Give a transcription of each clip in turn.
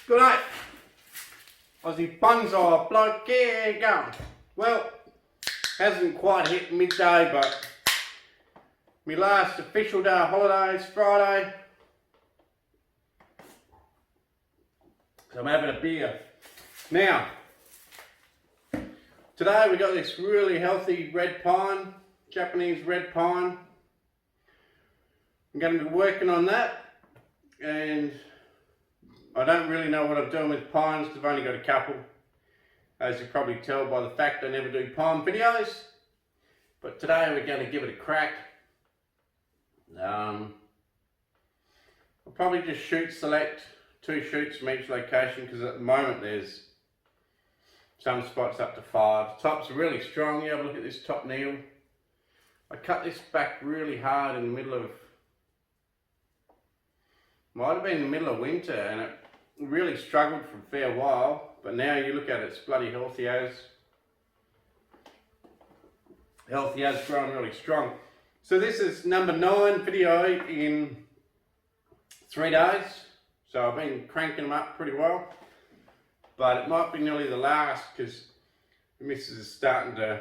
Good night, Aussie Bonsai bloke, yeah, going. Well, hasn't quite hit midday, but my last official day of holidays, Friday. So I'm having a beer. Now, today we got this really healthy red pine, Japanese red pine. I'm going to be working on that, and I don't really know what I'm doing with pines. I've only got a couple, as you probably tell by the fact I never do pine videos. But today we're going to give it a crack. I'll probably just select 2 shoots from each location, because at the moment there's some spots up to 5. The top's really strong. You have a look at this top needle. I cut this back really hard in the middle of, might have been in the middle of winter, and it really struggled for a fair while, but now you look at it, it's bloody healthy as grown really strong. So this is number 9 video in 3 days, so I've been cranking them up pretty well, but it might be nearly the last, because the missus is starting to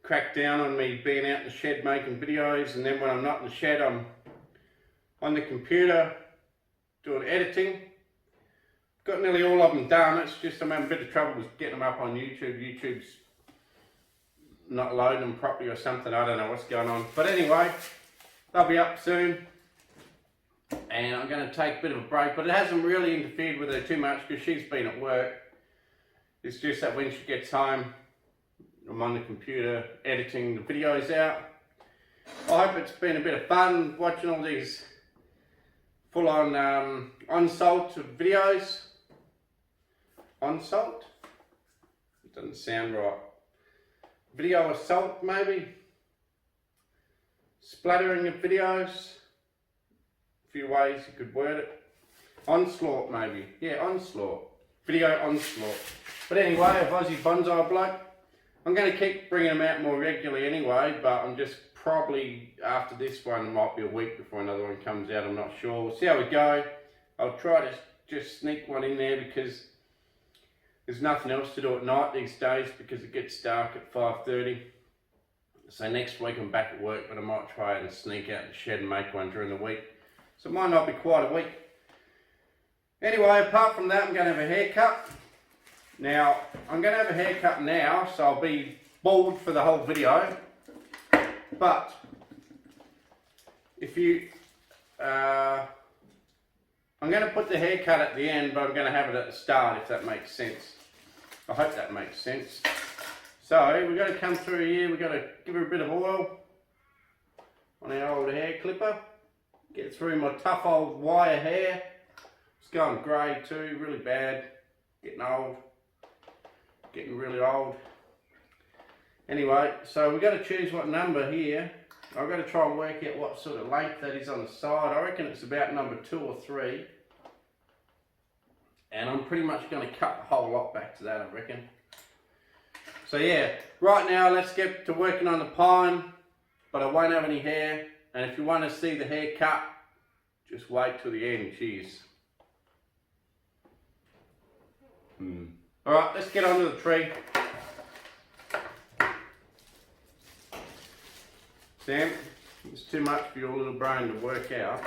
crack down on me being out in the shed making videos, and then when I'm not in the shed I'm on the computer doing editing. Got nearly all of them done. It's just I'm having a bit of trouble with getting them up on YouTube. YouTube's not loading them properly or something. I don't know what's going on. But anyway, they'll be up soon. And I'm going to take a bit of a break. But it hasn't really interfered with her too much, because she's been at work. It's just that when she gets home, I'm on the computer editing the videos out. I hope it's been a bit of fun watching all these full-on on-salt videos. On-salt? It doesn't sound right. Video assault, maybe? Splattering of videos? A few ways you could word it. Onslaught, maybe. Yeah, onslaught. Video onslaught. But anyway, a Aussie Bonsai bloke. I'm going to keep bringing them out more regularly anyway, but I'm just probably, after this one, it might be a week before another one comes out, I'm not sure. We'll see how we go. I'll try to just sneak one in there, because there's nothing else to do at night these days, because it gets dark at 5:30. So next week I'm back at work, but I might try and sneak out in the shed and make one during the week. So it might not be quite a week. Anyway, apart from that, I'm going to have a haircut. Now, I'm going to have a haircut now, so I'll be bald for the whole video. But if you, I'm going to put the haircut at the end, but I'm going to have it at the start, if that makes sense. I hope that makes sense. So we've got to come through here, we've got to give her a bit of oil on our old hair clipper. Get through my tough old wire hair. It's going grey too, really bad. Getting old. Getting really old. Anyway, so we've got to choose what number here. I've got to try and work out what sort of length that is on the side. I reckon it's about number 2 or 3. And I'm pretty much going to cut the whole lot back to that, I reckon. So yeah, right now let's get to working on the pine, but I won't have any hair. And if you want to see the hair cut, just wait till the end. Cheers. Alright, let's get on to the tree. Sam, it's too much for your little brain to work out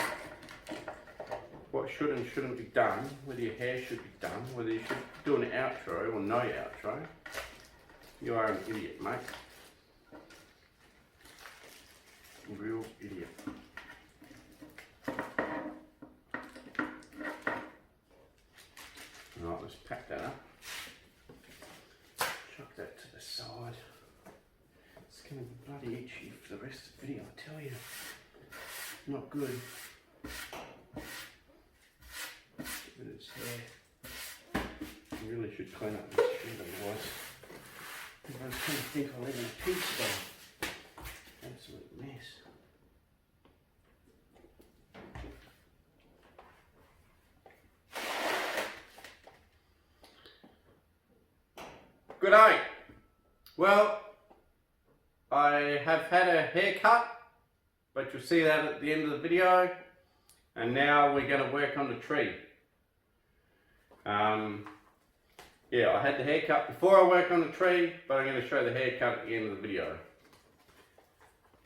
what should and shouldn't be done, whether your hair should be done, whether you should do an outro or no outro. You are an idiot, mate. Real idiot. Alright, let's pack that up. Chuck that to the side. It's going to be bloody itchy for the rest of the video, I tell you. Not good. Get rid of its hair. I really should clean up this shit, otherwise everyone's going to think I live in a pigsty. Absolute mess. Good day. Well, I have had a haircut, but you'll see that at the end of the video. And now we're going to work on the tree. Yeah, I had the haircut before I work on the tree, but I'm going to show the haircut at the end of the video.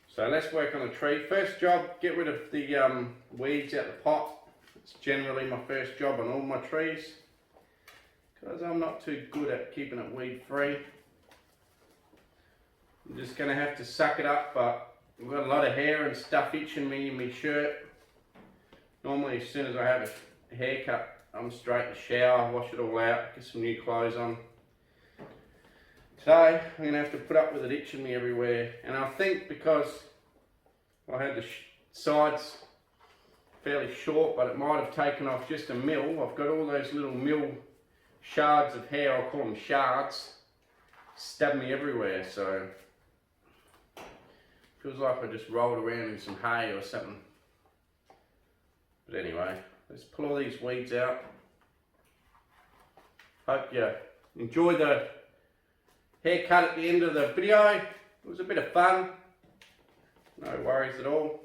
So let's work on the tree. First job, get rid of the weeds out the pot. It's generally my first job on all my trees, because I'm not too good at keeping it weed free. I'm just going to have to suck it up, but I've got a lot of hair and stuff itching me in my shirt. Normally as soon as I have a haircut, I'm straight to shower, wash it all out, get some new clothes on. Today I'm going to have to put up with it itching me everywhere, and I think because I had the sides fairly short, but it might have taken off just a mil. I've got all those little mil shards of hair, I'll call them shards, stab me everywhere, so feels like I just rolled around in some hay or something. But anyway, let's pull all these weeds out. Hope you enjoy the haircut at the end of the video. It was a bit of fun. No worries at all.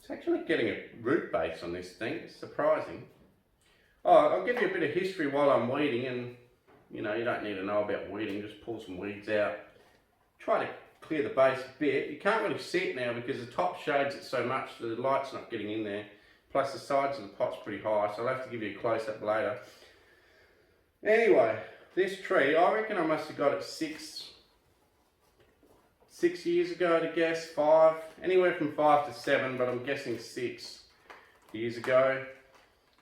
It's actually getting a root base on this thing. It's surprising. Oh, I'll give you a bit of history while I'm weeding, and you know, you don't need to know about weeding, just pull some weeds out. Try to clear the base a bit. You can't really see it now because the top shades it so much, the light's not getting in there. Plus the sides of the pot's pretty high, so I'll have to give you a close-up later. Anyway, this tree, I reckon I must have got it six years ago to guess, 5, anywhere from 5 to 7, but I'm guessing 6 years ago.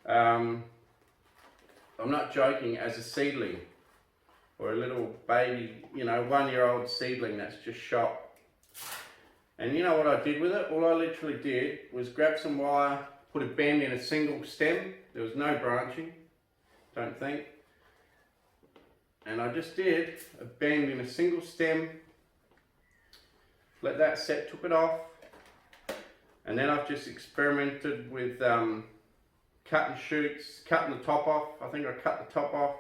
I'm not joking, as a seedling, or a little baby, you know, 1-year-old seedling that's just shot. And you know what I did with it? All I literally did was grab some wire, put a bend in a single stem. There was no branching, don't think. And I just did a bend in a single stem, let that set, took it off, and then I've just experimented with cutting shoots, cutting the top off. I think I cut the top off.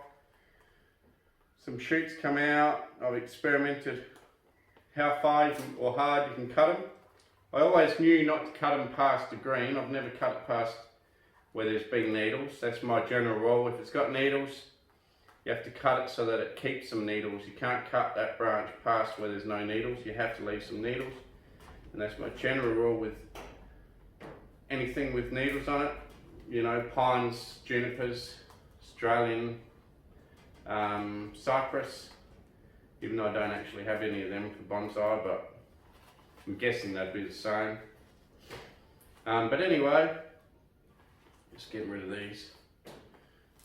Some shoots come out. I've experimented how far you can, or hard you can cut them. I always knew not to cut them past the green. I've never cut it past where there's been needles. That's my general rule. If it's got needles, you have to cut it so that it keeps some needles. You can't cut that branch past where there's no needles. You have to leave some needles. And that's my general rule with anything with needles on it. You know, pines, junipers, Australian, cypress, even though I don't actually have any of them for bonsai, but I'm guessing they'd be the same. But anyway, just getting rid of these.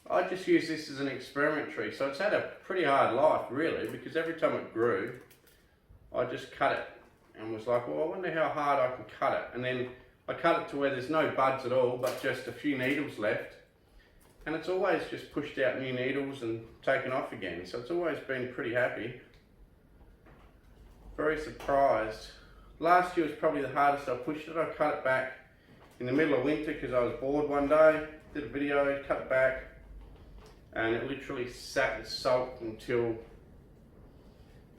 I just use this as an experiment tree, so it's had a pretty hard life really, because every time it grew, I just cut it and was like, well, I wonder how hard I can cut it. And then I cut it to where there's no buds at all, but just a few needles left. And it's always just pushed out new needles and taken off again. So it's always been pretty happy. Very surprised. Last year was probably the hardest I pushed it. I cut it back in the middle of winter because I was bored one day. Did a video, cut it back. And it literally sat and sulked until, it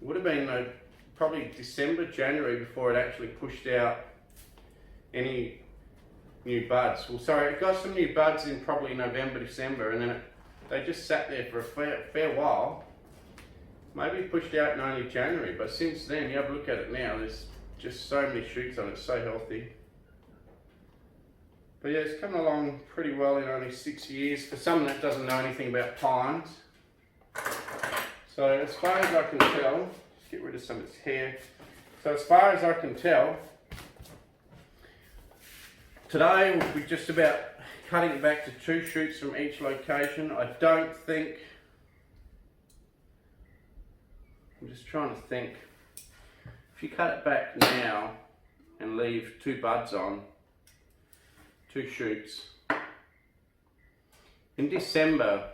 would have been probably December, January before it actually pushed out any new buds. Well, sorry, it got some new buds in probably November, December, and then they just sat there for a fair while. Maybe it pushed out in only January, but since then, you have a look at it now, there's just so many shoots on it, so healthy. But yeah, it's coming along pretty well in only 6 years for someone that doesn't know anything about pines. So as far as I can tell, let's get rid of some of its hair. So as far as I can tell, today we'll be just about cutting it back to 2 shoots from each location. I don't think, I'm just trying to think, if you cut it back now and leave 2 buds on, 2 shoots, in December,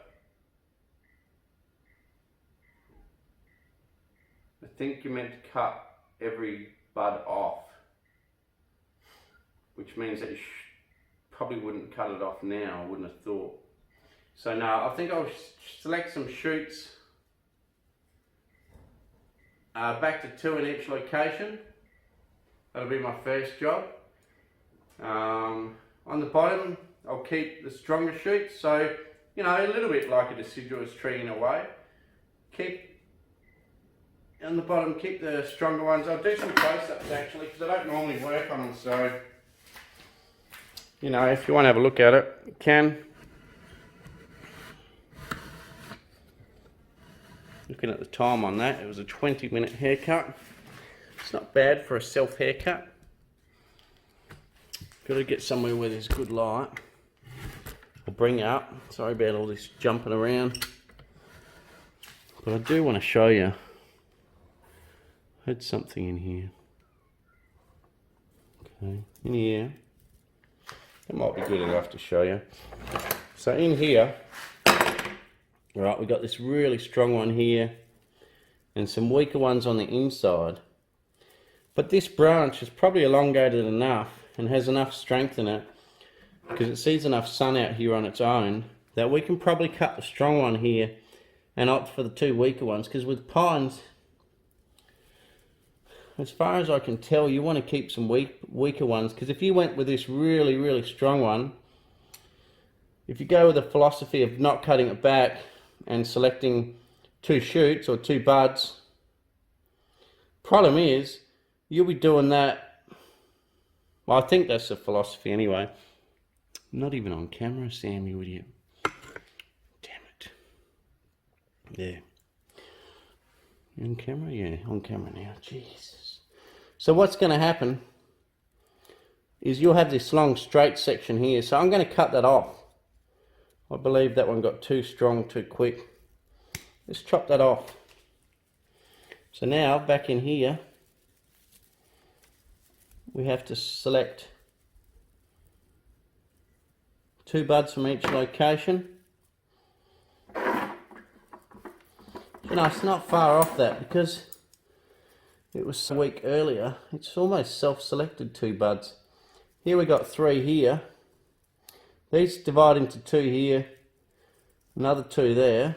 I think you're meant to cut every bud off, which means that you probably wouldn't cut it off now, I wouldn't have thought. So no, I think I'll select some shoots, back to 2 in each location, That'll be my first job. On the bottom, I'll keep the stronger shoots, so you know, a little bit like a deciduous tree in a way. Keep on the bottom, keep the stronger ones. I'll do some close-ups actually, because I don't normally work on them, so you know, if you want to have a look at it, you can. Looking at the time on that, it was a 20-minute haircut. It's not bad for a self haircut. Got to get somewhere where there's good light. I'll bring it up. Sorry about all this jumping around. But I do want to show you. I had something in here. Okay, in here. That might be good enough to show you. So in here, right, we've got this really strong one here and some weaker ones on the inside. But this branch is probably elongated enough and has enough strength in it, because it sees enough sun out here on its own, that we can probably cut the strong one here and opt for the two weaker ones. Because with pines, as far as I can tell, you want to keep some weaker ones, because if you went with this really strong one, if you go with the philosophy of not cutting it back and selecting two shoots or two buds, problem is you'll be doing that. Well, I think that's the philosophy anyway. I'm not even on camera, Sam, you idiot. Damn it. There. You on camera? Yeah, on camera now. Jesus. So what's going to happen is you'll have this long straight section here. So I'm going to cut that off. I believe that one got too strong too quick. Let's chop that off. So now back in here, we have to select two buds from each location. You know, it's not far off that, because it was a week earlier. It's almost self-selected two buds. Here we got three here. These divide into two here, another two there.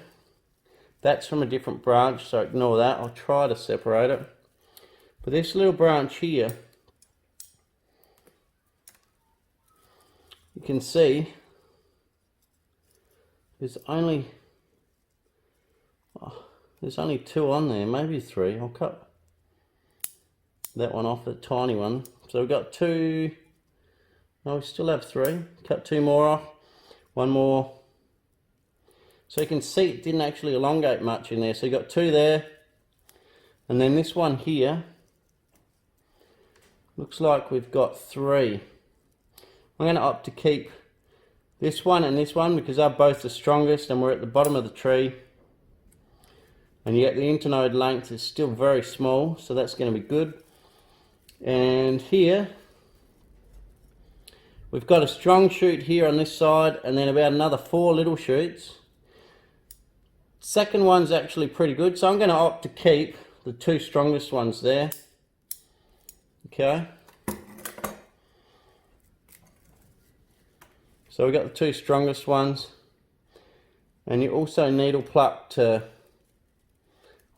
That's from a different branch, so ignore that. I'll try to separate it. But this little branch here, you can see there's only two on there, maybe three. I'll cut that one off, a tiny one. So we've got two. No, we still have three. Cut two more off, one more. So you can see it didn't actually elongate much in there. So you got two there, and then this one here looks like we've got three. I'm going to opt to keep this one and this one, because they're both the strongest and we're at the bottom of the tree. And yet the internode length is still very small, so that's going to be good. And here, we've got a strong shoot here on this side, and then about another 4 little shoots. Second one's actually pretty good, so I'm going to opt to keep the two strongest ones there. Okay. So we've got the two strongest ones, and you also needle pluck to,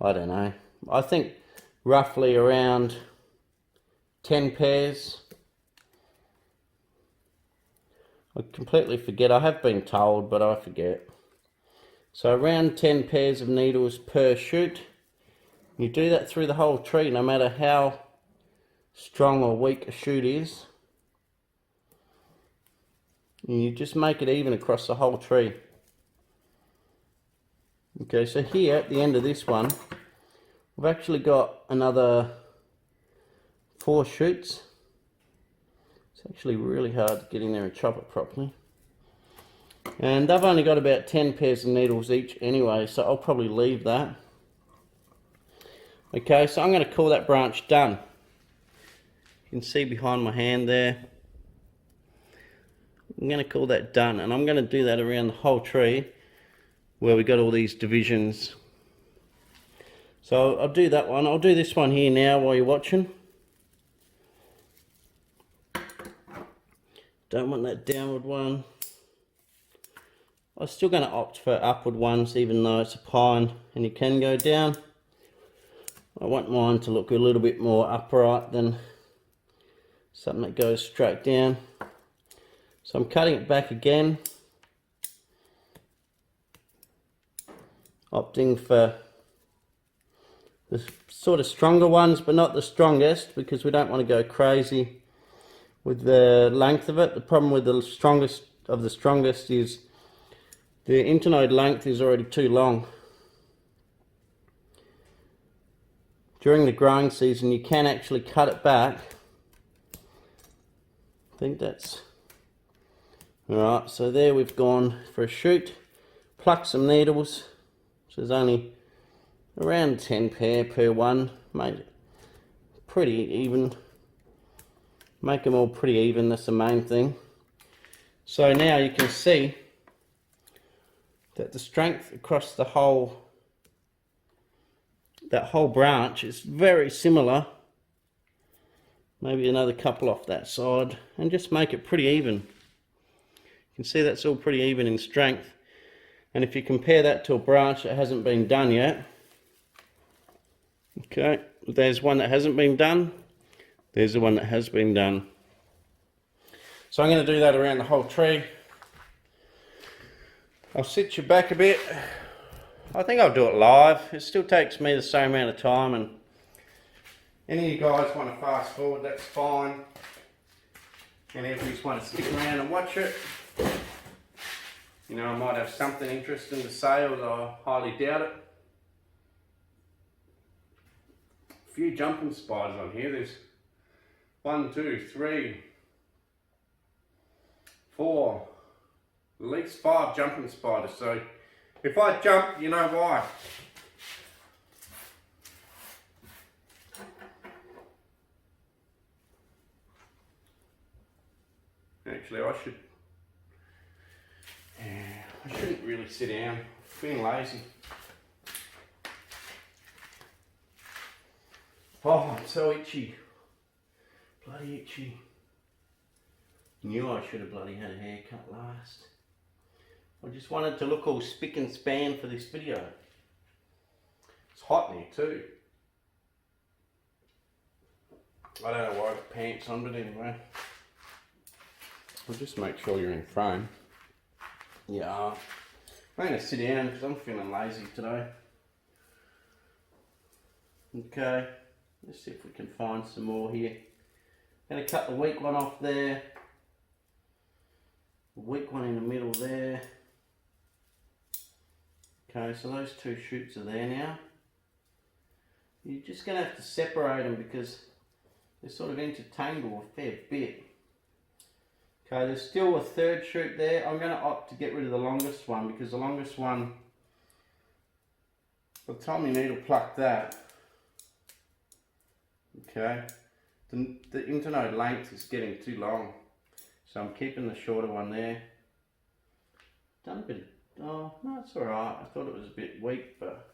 I don't know, I think roughly around 10 pairs. I completely forget, I have been told, but I forget. So around 10 pairs of needles per shoot. You do that through the whole tree, no matter how strong or weak a shoot is. And you just make it even across the whole tree. Okay, so here at the end of this one, we've actually got another 4 shoots. It's actually really hard to get in there and chop it properly. And they've only got about 10 pairs of needles each anyway, so I'll probably leave that. Okay, so I'm going to call that branch done. You can see behind my hand there. I'm going to call that done, and I'm going to do that around the whole tree where we got all these divisions. So I'll do that one. I'll do this one here now while you're watching. Don't want that downward one. I'm still going to opt for upward ones, even though it's a pine and you can go down. I want mine to look a little bit more upright than something that goes straight down. So I'm cutting it back again, opting for the sort of stronger ones, but not the strongest, because we don't want to go crazy with the length of it. The problem with the strongest of the strongest is the internode length is already too long. During the growing season you can actually cut it back. I think that's alright. So there we've gone for a shoot, pluck some needles. So there's only around 10 pair per one, made it pretty even. Make them all pretty even, that's the main thing. So now you can see that the strength across the whole, that whole branch is very similar. Maybe another couple off that side, and just make it pretty even. You can see that's all pretty even in strength. And if you compare that to a branch that hasn't been done yet, okay, there's one that hasn't been done, there's the one that has been done. So I'm going to do that around the whole tree. I'll sit you back a bit. I think I'll do it live. It still takes me the same amount of time, and any of you guys want to fast forward, that's fine. Any of you just want to stick around and watch it, you know, I might have something interesting to say, although I highly doubt it. A few jumping spiders on here. There's 1, 2, 3, 4, at least 5 jumping spiders. So if I jump, you know why. Actually, I shouldn't really sit down. I'm being lazy. Oh, I'm so itchy. Bloody itchy. Knew I should have bloody had a haircut last. I just wanted to look all spick and span for this video. It's hot in here too. I don't know why I got pants on, but anyway. I'll just make sure you're in frame. Yeah. I'm going to sit down because I'm feeling lazy today. Okay. Let's see if we can find some more here. Going to cut the weak one off there. The weak one in the middle there. Okay, so those 2 shoots are there now. You're just going to have to separate them because they're sort of intertangled a fair bit. Okay, there's still a 3rd shoot there. I'm going to opt to get rid of the longest one because the longest one, by the time you needle pluck that, okay, the internode length is getting too long. So I'm keeping the shorter one there. Done a bit of, oh, no, it's alright. I thought it was a bit weak, but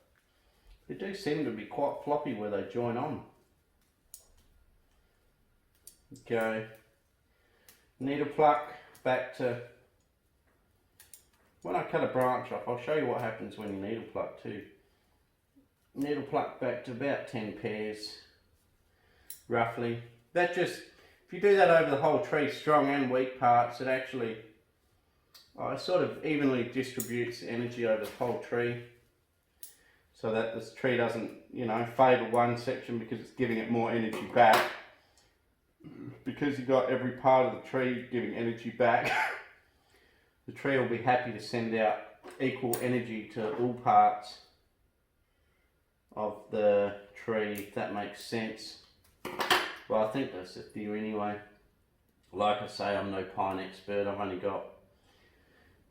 they do seem to be quite floppy where they join on. Okay. Needle pluck back to, when I cut a branch off, I'll show you what happens when you needle pluck too. Needle pluck back to about 10 pairs, roughly. That just, if you do that over the whole tree, strong and weak parts, it actually it sort of evenly distributes energy over the whole tree, so that this tree doesn't, you know, favour one section because it's giving it more energy back. Because you've got every part of the tree giving energy back, the tree will be happy to send out equal energy to all parts of the tree, if that makes sense. Well, I think that's the theory anyway. Like I say, I'm no pine expert. I've only got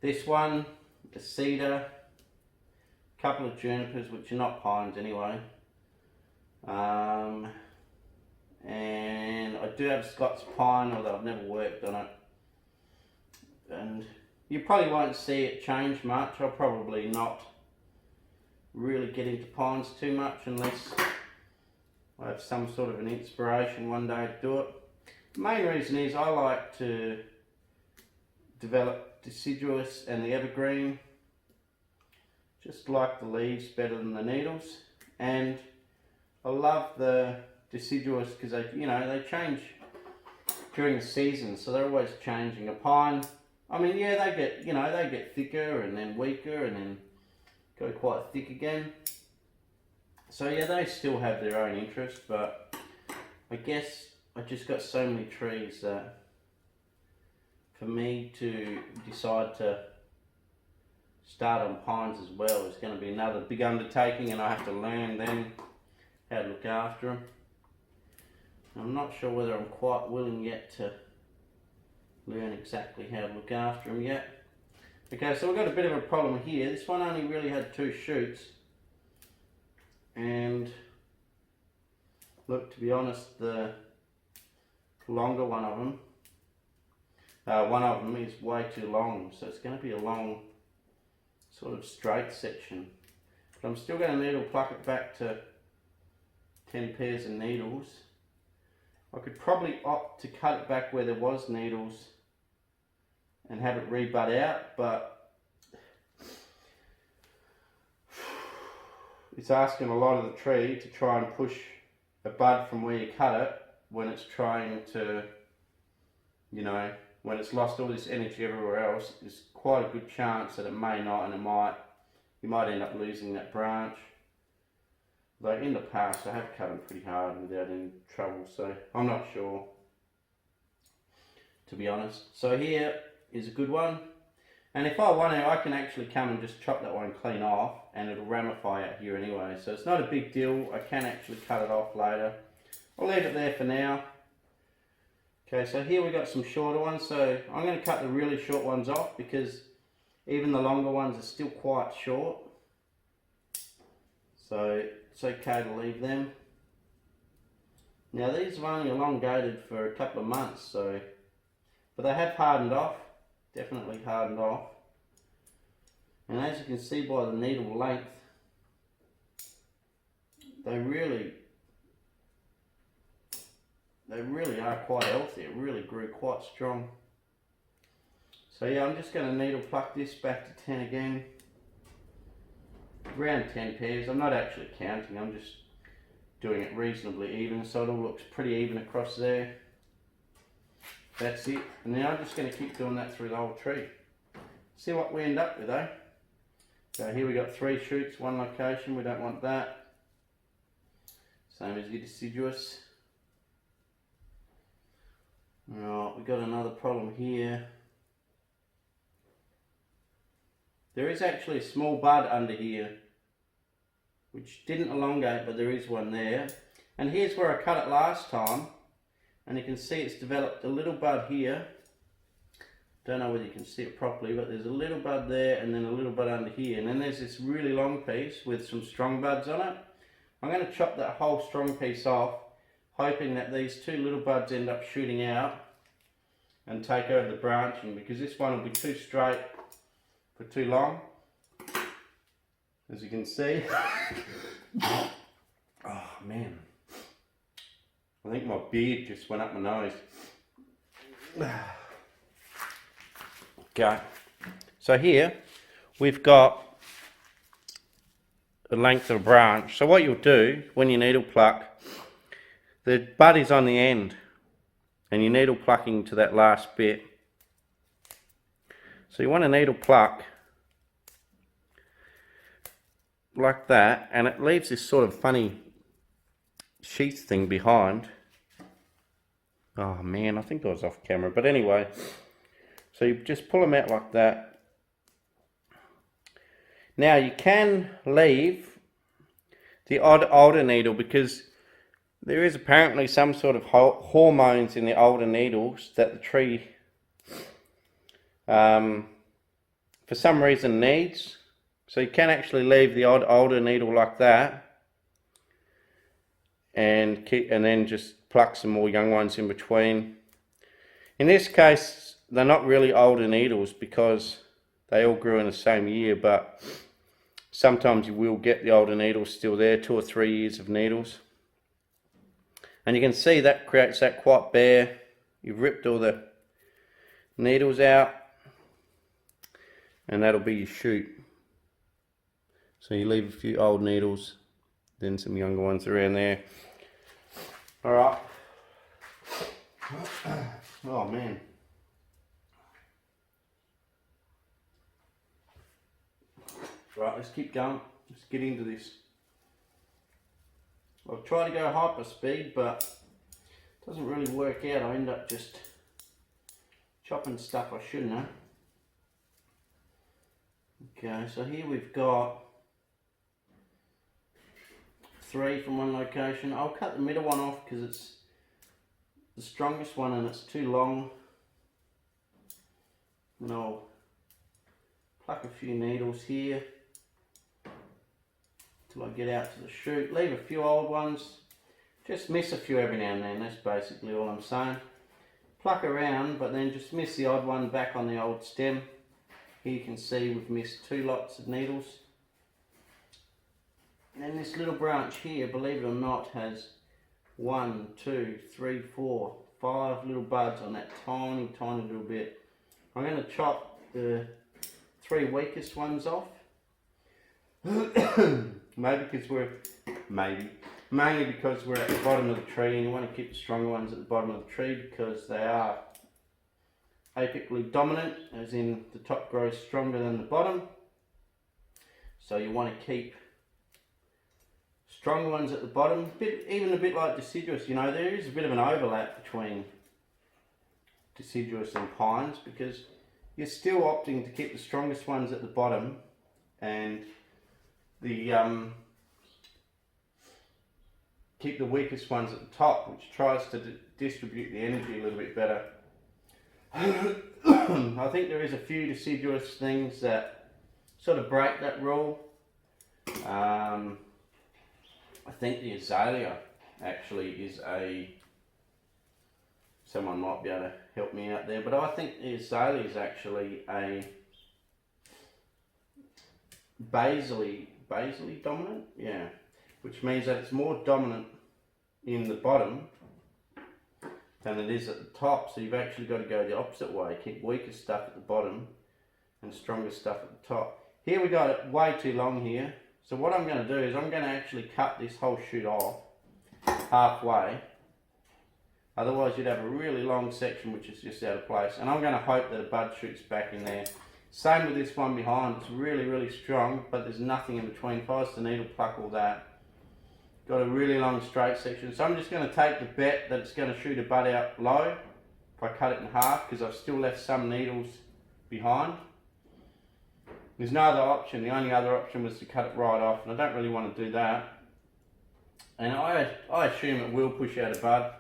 this one, a cedar, a couple of junipers, which are not pines anyway. And I do have Scots pine, although I've never worked on it. And you probably won't see it change much. I'll probably not really get into pines too much unless I have some sort of an inspiration one day to do it. The main reason is I like to develop deciduous and the evergreen. Just like the leaves better than the needles. And I love the deciduous because they, you know, they change during the season, so they're always changing. A pine, I mean, yeah, they get, they get thicker and then weaker and then go quite thick again. So yeah, they still have their own interest, but I guess I just got so many trees that for me to decide to start on pines as well is going to be another big undertaking, and I have to learn then how to look after them. I'm not sure whether I'm quite willing yet to learn exactly how to look after them yet. Okay, so we've got a bit of a problem here. This one only really had 2 shoots, and look, to be honest, the longer one of them is way too long, so it's going to be a long sort of straight section. But I'm still going to needle pluck it back to 10 pairs of needles. I could probably opt to cut it back where there was needles and have it rebud out, but it's asking a lot of the tree to try and push a bud from where you cut it when it's trying to, when it's lost all this energy everywhere else. There's quite a good chance that it may not, and you might end up losing that branch. Though in the past I have cut them pretty hard without any trouble, so I'm not sure, to be honest. So here is a good one, and if I want to, I can actually come and just chop that one clean off and it'll ramify out here anyway, so it's not a big deal. I can actually cut it off later. I'll leave it there for now. Okay, so here we got some shorter ones, so I'm going to cut the really short ones off because even the longer ones are still quite short, so it's okay to leave them. Now these have only elongated for a couple of months, so, but they have hardened off, definitely hardened off. And as you can see by the needle length, they really are quite healthy. It really grew quite strong. So yeah, I'm just going to needle pluck this back to 10 again. Around 10 pairs. I'm not actually counting, I'm just doing it reasonably even, so it all looks pretty even across there. That's it. And now I'm just going to keep doing that through the whole tree. See what we end up with, eh? So here we got 3 shoots, 1 location, we don't want that. Same as your deciduous. Right, we've got another problem here. There is actually a small bud under here, which didn't elongate, but there is one there. And here's where I cut it last time, and you can see it's developed a little bud here. Don't know whether you can see it properly, but there's a little bud there and then a little bud under here. And then there's this really long piece with some strong buds on it. I'm going to chop that whole strong piece off, hoping that these 2 little buds end up shooting out and take over the branching, because this one will be too straight for too long, as you can see. Oh man, I think my beard just went up my nose. Okay, so here we've got the length of a branch. So what you'll do when you needle pluck, the bud is on the end and you're needle plucking to that last bit. So you want to needle pluck like that, and it leaves this sort of funny sheath thing behind. Oh man, I think I was off camera, but anyway, so you just pull them out like that. Now you can leave the odd older needle, because there is apparently some sort of hormones in the older needles that the tree for some reason needs. So you can actually leave the odd older needle like that and then just pluck some more young ones in between. In this case, they're not really older needles because they all grew in the same year, but sometimes you will get the older needles still there, 2 or 3 years of needles. And you can see that creates that quite bare. You've ripped all the needles out, and that'll be your shoot. So you leave a few old needles, then some younger ones around there. Alright. Oh man. Right, let's keep going. Let's get into this. I'll try to go hyper speed, but it doesn't really work out. I end up just chopping stuff I shouldn't have. Okay, so here we've got 3 from one location. I'll cut the middle one off because it's the strongest one and it's too long. And I'll pluck a few needles here till I get out to the shoot. Leave a few old ones. Just miss a few every now and then. That's basically all I'm saying. Pluck around, but then just miss the odd one back on the old stem. Here you can see we've missed 2 lots of needles. And this little branch here, believe it or not, has 1, 2, 3, 4, 5 little buds on that tiny little bit. I'm going to chop the 3 weakest ones off. Mainly because we're at the bottom of the tree, and you want to keep the stronger ones at the bottom of the tree because they are apically dominant, as in the top grows stronger than the bottom. So you want to keep stronger ones at the bottom, even a bit like deciduous. You know, there is a bit of an overlap between deciduous and pines because you're still opting to keep the strongest ones at the bottom and keep the weakest ones at the top, which tries to distribute the energy a little bit better. I think there is a few deciduous things that sort of break that rule. I think the azalea actually is someone might be able to help me out there, but I think the azalea is actually a basally dominant, yeah, which means that it's more dominant in the bottom than it is at the top. So you've actually got to go the opposite way, keep weaker stuff at the bottom and stronger stuff at the top. Here we got it way too long here, so what I'm going to do is I'm going to actually cut this whole shoot off halfway, otherwise you'd have a really long section which is just out of place, and I'm going to hope that a bud shoots back in there. Same with this one behind, it's really strong, but there's nothing in between. If I was to needle pluck all that, got a really long straight section. So I'm just going to take the bet that it's going to shoot a bud out low if I cut it in half, because I've still left some needles behind. There's no other option. The only other option was to cut it right off, and I don't really want to do that. And I assume it will push out a bud.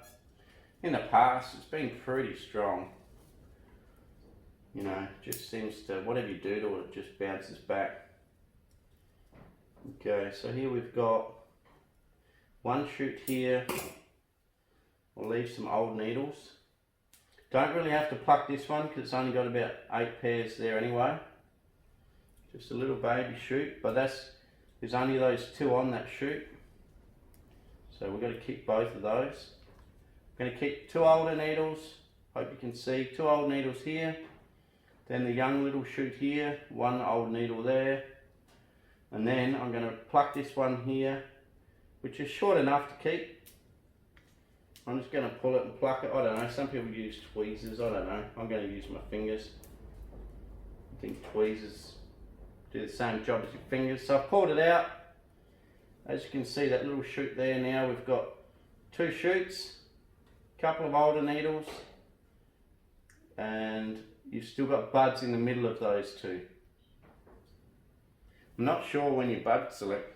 In the past, it's been pretty strong. You know, just seems to, whatever you do to it, it just bounces back. Okay, so here we've got one shoot here. We'll leave some old needles. Don't really have to pluck this one because it's only got about 8 pairs there anyway. Just a little baby shoot, but there's only those 2 on that shoot. So we've got to keep both of those. I'm going to keep 2 older needles. Hope you can see 2 old needles here. Then the young little shoot here, 1 old needle there. And then I'm going to pluck this one here, which is short enough to keep. I'm just going to pull it and pluck it. I don't know, some people use tweezers, I don't know. I'm going to use my fingers. I think tweezers do the same job as your fingers. So I've pulled it out. As you can see, that little shoot there now, we've got 2 shoots, a couple of older needles, and you've still got buds in the middle of those 2. I'm not sure when you bud select.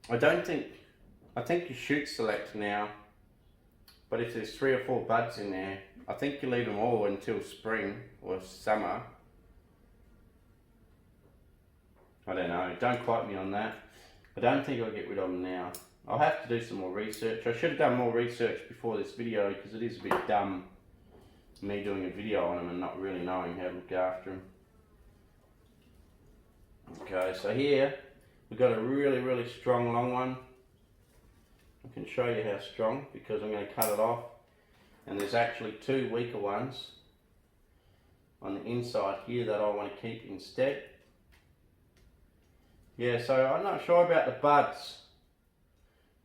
I think you shoot select now, but if there's 3 or 4 buds in there, I think you leave them all until spring or summer. I don't know, don't quote me on that. I don't think I'll get rid of them now. I'll have to do some more research. I should have done more research before this video because it is a bit dumb, me doing a video on them and not really knowing how to look after them. Okay, so here we've got a really strong long one. I can show you how strong because I'm going to cut it off, and there's actually 2 weaker ones on the inside here that I want to keep instead. Yeah, so I'm not sure about the buds.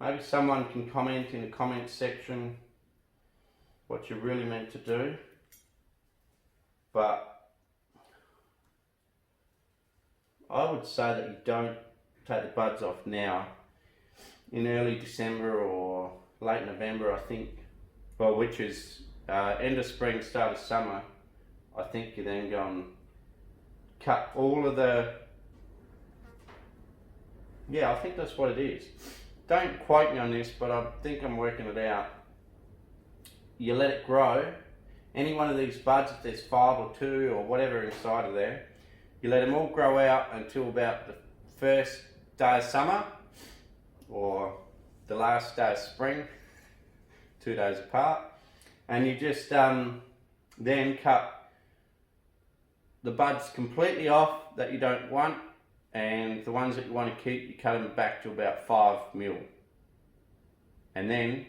Maybe someone can comment in the comments section what you're really meant to do. But I would say that you don't take the buds off now. In early December or late November, I think, well, which is end of spring, start of summer, I think you then go and cut all of the, yeah, I think that's what it is. Don't quote me on this, but I think I'm working it out. You let it grow. Any one of these buds, if there's 5 or 2 or whatever inside of there, you let them all grow out until about the first day of summer or the last day of spring, 2 days apart, and you just then cut the buds completely off that you don't want, and the ones that you want to keep, you cut them back to about 5mm, and then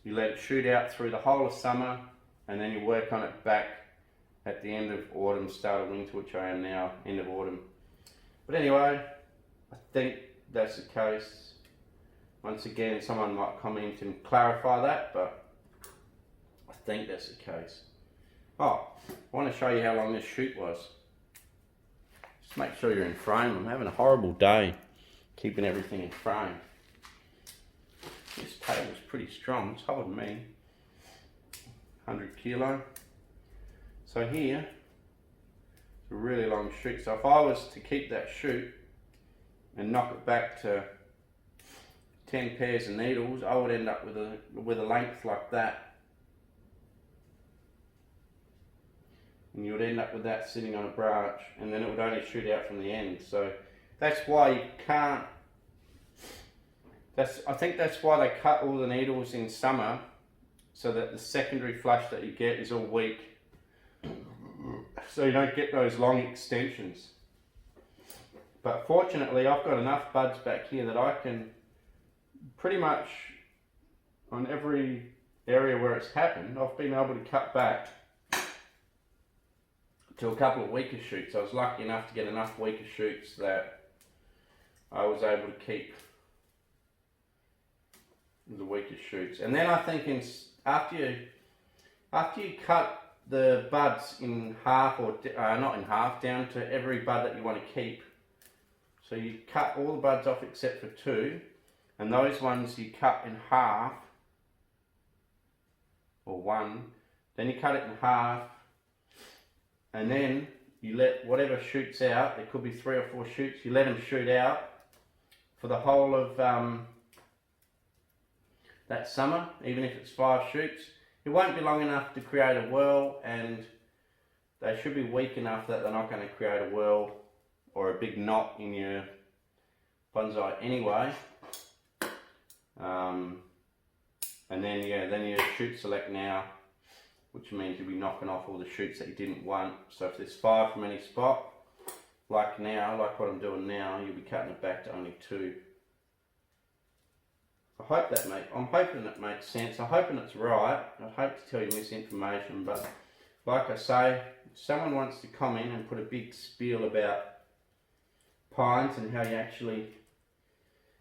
you let it shoot out through the whole of summer, and then you work on it back at the end of autumn, start of winter, which I am now, end of autumn. But anyway, I think that's the case. Once again, someone might comment and clarify that, but I think that's the case. Oh, I want to show you how long this shoot was. Just make sure you're in frame. I'm having a horrible day keeping everything in frame. This table's pretty strong, it's holding me 100 kilo. So here, it's a really long shoot. So if I was to keep that shoot and knock it back to 10 pairs of needles, I would end up with a length like that. And you would end up with that sitting on a branch, and then it would only shoot out from the end. So that's why you can't, I think that's why they cut all the needles in summer, so that the secondary flush that you get is all weak. So you don't get those long extensions. But fortunately, I've got enough buds back here that I can pretty much, on every area where it's happened, I've been able to cut back to a couple of weaker shoots. I was lucky enough to get enough weaker shoots that I was able to keep the weaker shoots. And then I think after you cut the buds in half, or not in half, down to every bud that you want to keep. So you cut all the buds off except for 2, and those ones you cut in half, or 1, then you cut it in half, and then you let whatever shoots out, there could be 3 or 4 shoots, you let them shoot out for the whole of that summer, even if it's 5 shoots. It won't be long enough to create a whirl, and they should be weak enough that they're not going to create a whirl or a big knot in your bonsai anyway. And then then you shoot select now, which means you'll be knocking off all the shoots that you didn't want. So if there's 5 from any spot, like now, like what I'm doing now, you'll be cutting it back to only 2. I'm hoping it makes sense. I'm hoping it's right. I'd hope to tell you misinformation, but like I say, if someone wants to comment and put a big spiel about pines and how you actually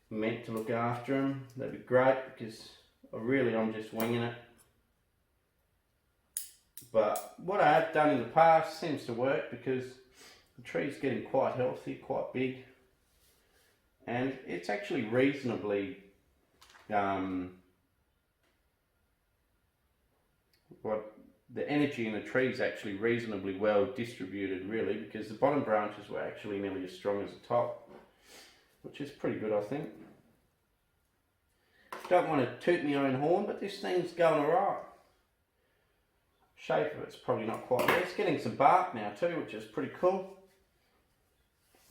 meant to look after them, that'd be great, because I'm just winging it. But what I have done in the past seems to work, because the tree's getting quite healthy, quite big, and it's actually reasonably the energy in the tree is actually reasonably well distributed, really, because the bottom branches were actually nearly as strong as the top, which is pretty good, I think. Don't want to toot my own horn, but this thing's going alright. Shape of it's probably not quite there. It's getting some bark now too, which is pretty cool.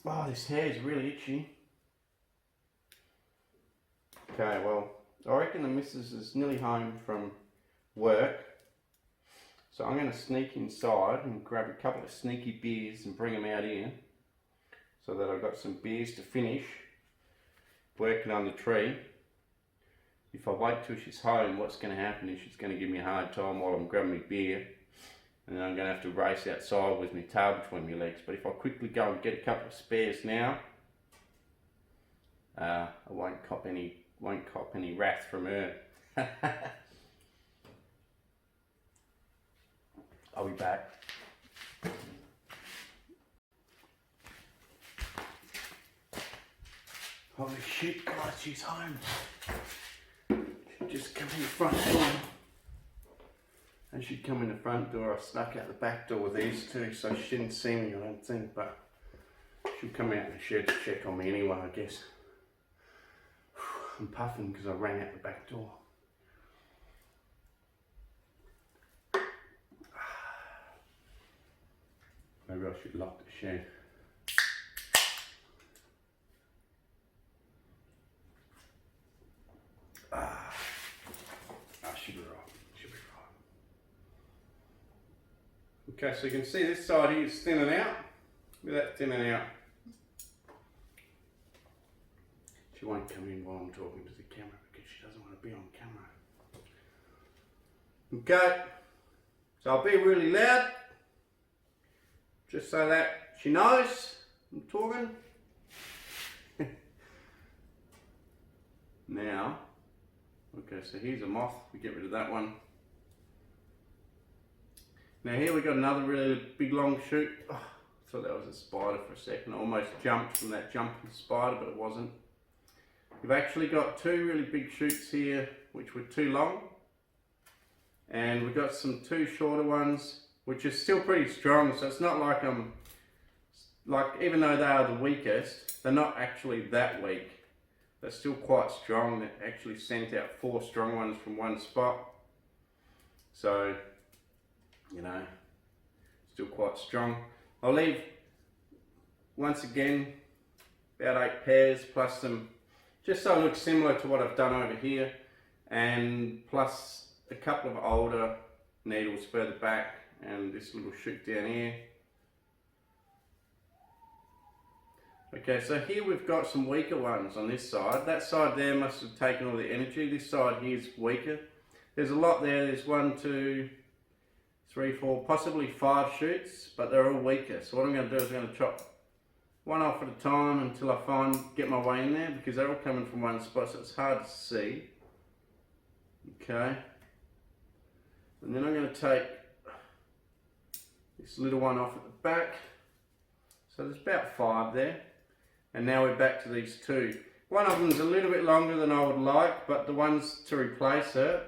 Oh, this hair is really itchy. Okay, well, I reckon the missus is nearly home from work, so I'm going to sneak inside and grab a couple of sneaky beers and bring them out here, so that I've got some beers to finish working on the tree. If I wait till she's home, what's going to happen is she's going to give me a hard time while I'm grabbing my beer, and then I'm going to have to race outside with my tail between my legs. But if I quickly go and get a couple of spares now, I won't cop any won't cop any wrath from her. I'll be back. Holy shit, guys, she's home. She just come in the front door. As she'd come in the front door, I snuck out the back door with these two, so she didn't see me, I don't think, but she'll come out in the shed to check on me anyway, I guess. I'm puffing because I ran out the back door. Maybe I should lock the shed. Should be right. Should be right. Okay, so you can see this side here is thinning out. Look at that thinning out. She won't come in while I'm talking to the camera because she doesn't want to be on camera. Okay, so I'll be really loud, just so that she knows I'm talking. Now, okay, so here's a moth, we get rid of that one. Now here we got another really big long shoot. Oh, I thought that was a spider for a second. I almost jumped from that jumping spider, but it wasn't. We've actually got two really big shoots here, which were too long. And we've got some two shorter ones, which is still pretty strong. So it's not like even though they are the weakest, they're not actually that weak. They're still quite strong. They actually sent out 4 strong ones from one spot. So, you know, still quite strong. I'll leave, once again, about 8 pairs plus some, just so it looks similar to what I've done over here, and plus a couple of older needles further back and this little shoot down here. Okay, so here we've got some weaker ones on this side. That side there must have taken all the energy. This side here is weaker. There's a lot there. There's 1, 2, 3, 4, possibly 5 shoots, but they're all weaker. So what I'm going to do is I'm going to chop one off at a time until I get my way in there, because they're all coming from one spot, so it's hard to see. Okay. And then I'm going to take this little one off at the back. So there's about 5 there. And now we're back to these 2. One of them's a little bit longer than I would like, but the ones to replace her,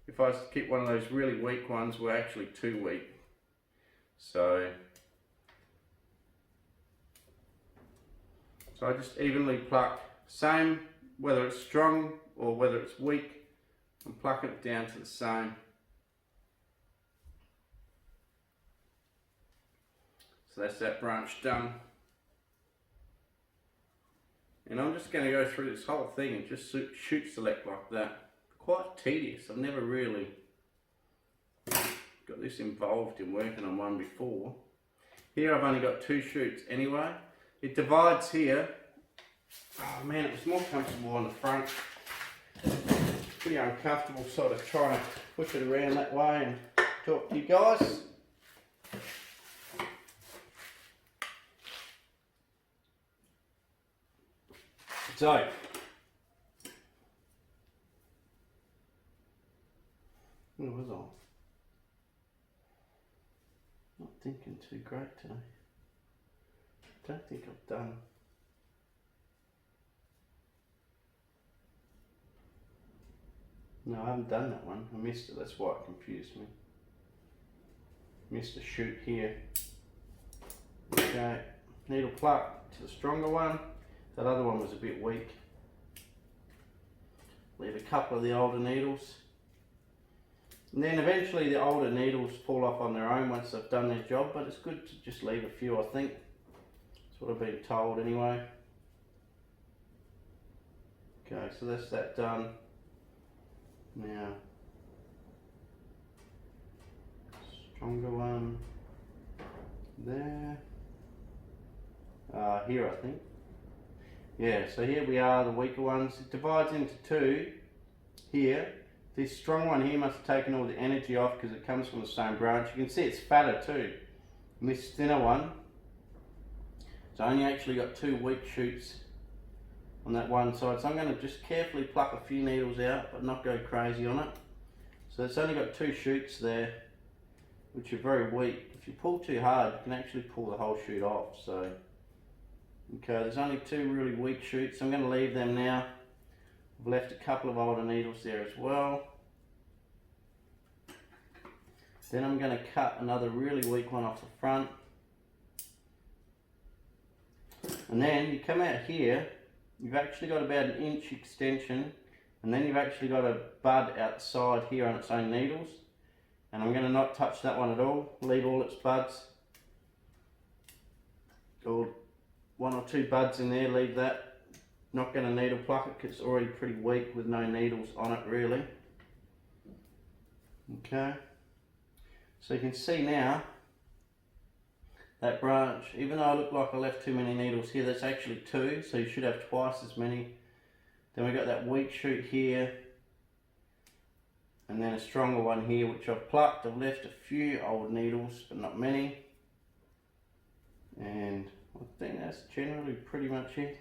if I keep one of those really weak ones, were actually too weak. So I just evenly pluck, same whether it's strong or whether it's weak, and pluck it down to the same. So that's that branch done. And I'm just going to go through this whole thing and just shoot select like that. Quite tedious. I've never really got this involved in working on one before. Here I've only got 2 shoots anyway. It divides here. Oh man, it was more comfortable on the front. Pretty uncomfortable sort of trying to push it around that way and talk to you guys. So, where was I? Not thinking too great today. Don't think I've done. No, I haven't done that one. I missed it, that's why it confused me. Missed a shoot here. Okay, needle pluck to the stronger one. That other one was a bit weak. Leave a couple of the older needles. And then eventually the older needles fall off on their own once they've done their job, but it's good to just leave a few, I think. That's what I've been told anyway. Okay, so that's that done. Now, stronger one there. Here I think. Yeah, so here we are, the weaker ones. It divides into 2 here. This strong one here must have taken all the energy off because it comes from the same branch. You can see it's fatter too. And this thinner one, it's only actually got 2 weak shoots on that one side. So I'm going to just carefully pluck a few needles out, but not go crazy on it. So it's only got 2 shoots there, which are very weak. If you pull too hard, you can actually pull the whole shoot off. So, okay, there's only 2 really weak shoots. I'm going to leave them now. I've left a couple of older needles there as well. Then I'm going to cut another really weak one off the front. And then you come out here, you've actually got about 1 inch extension, and then you've actually got a bud outside here on its own needles. And I'm going to not touch that one at all, leave all its buds. Or 1 or 2 buds in there, leave that. Not going to needle pluck it because it's already pretty weak with no needles on it really. Okay. So you can see now, that branch, even though I look like I left too many needles here, there's actually 2, so you should have twice as many. Then we got that weak shoot here, and then a stronger one here which I've plucked. I've left a few old needles, but not many. And I think that's generally pretty much it.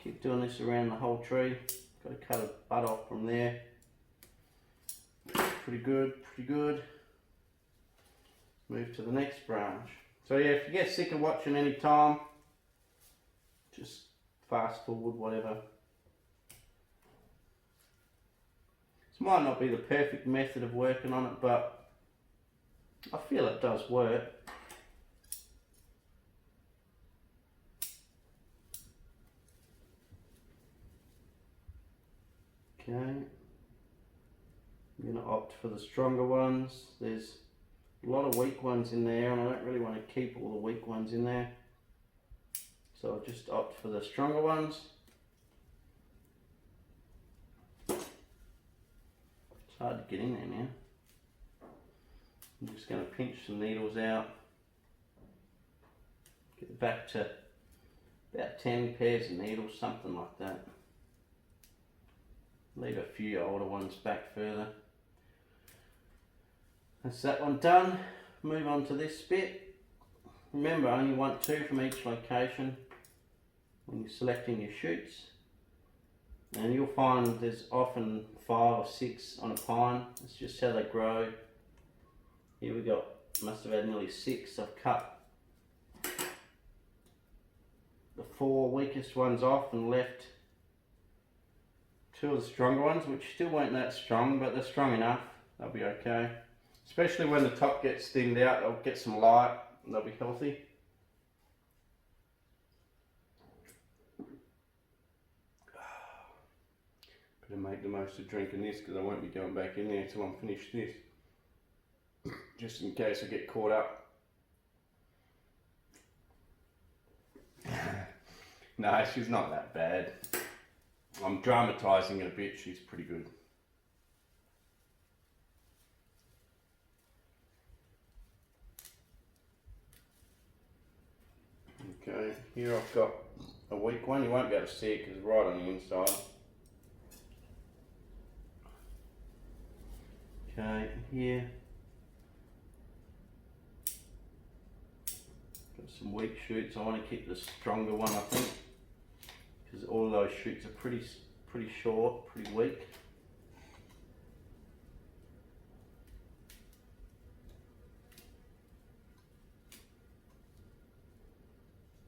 Keep doing this around the whole tree. Got to cut a bud off from there. Pretty good, pretty good. Move to the next branch. So yeah, if you get sick of watching any time, just fast forward, whatever. This might not be the perfect method of working on it, but I feel it does work. Okay, I'm going to opt for the stronger ones. There's a lot of weak ones in there, and I don't really want to keep all the weak ones in there, so I'll just opt for the stronger ones. It's hard to get in there now. I'm just going to pinch some needles out, get back to about 10 pairs of needles, something like that. Leave a few older ones back further. That's that one done. Move on to this bit. Remember, I only want 2 from each location when you're selecting your shoots. And you'll find there's often 5 or 6 on a pine. It's just how they grow. Here we got, must have had nearly 6. I've cut the 4 weakest ones off and left 2 of the stronger ones, which still weren't that strong, but they're strong enough. They'll be okay. Especially when the top gets thinned out, they'll get some light and they'll be healthy. Better make the most of drinking this because I won't be going back in there until I'm finished this. Just in case I get caught up. No, she's not that bad. I'm dramatising it a bit, she's pretty good. Okay, here I've got a weak one. You won't be able to see it because it's right on the inside. Okay, here. Got some weak shoots. I want to keep the stronger one, I think, because all of those shoots are pretty short, pretty weak.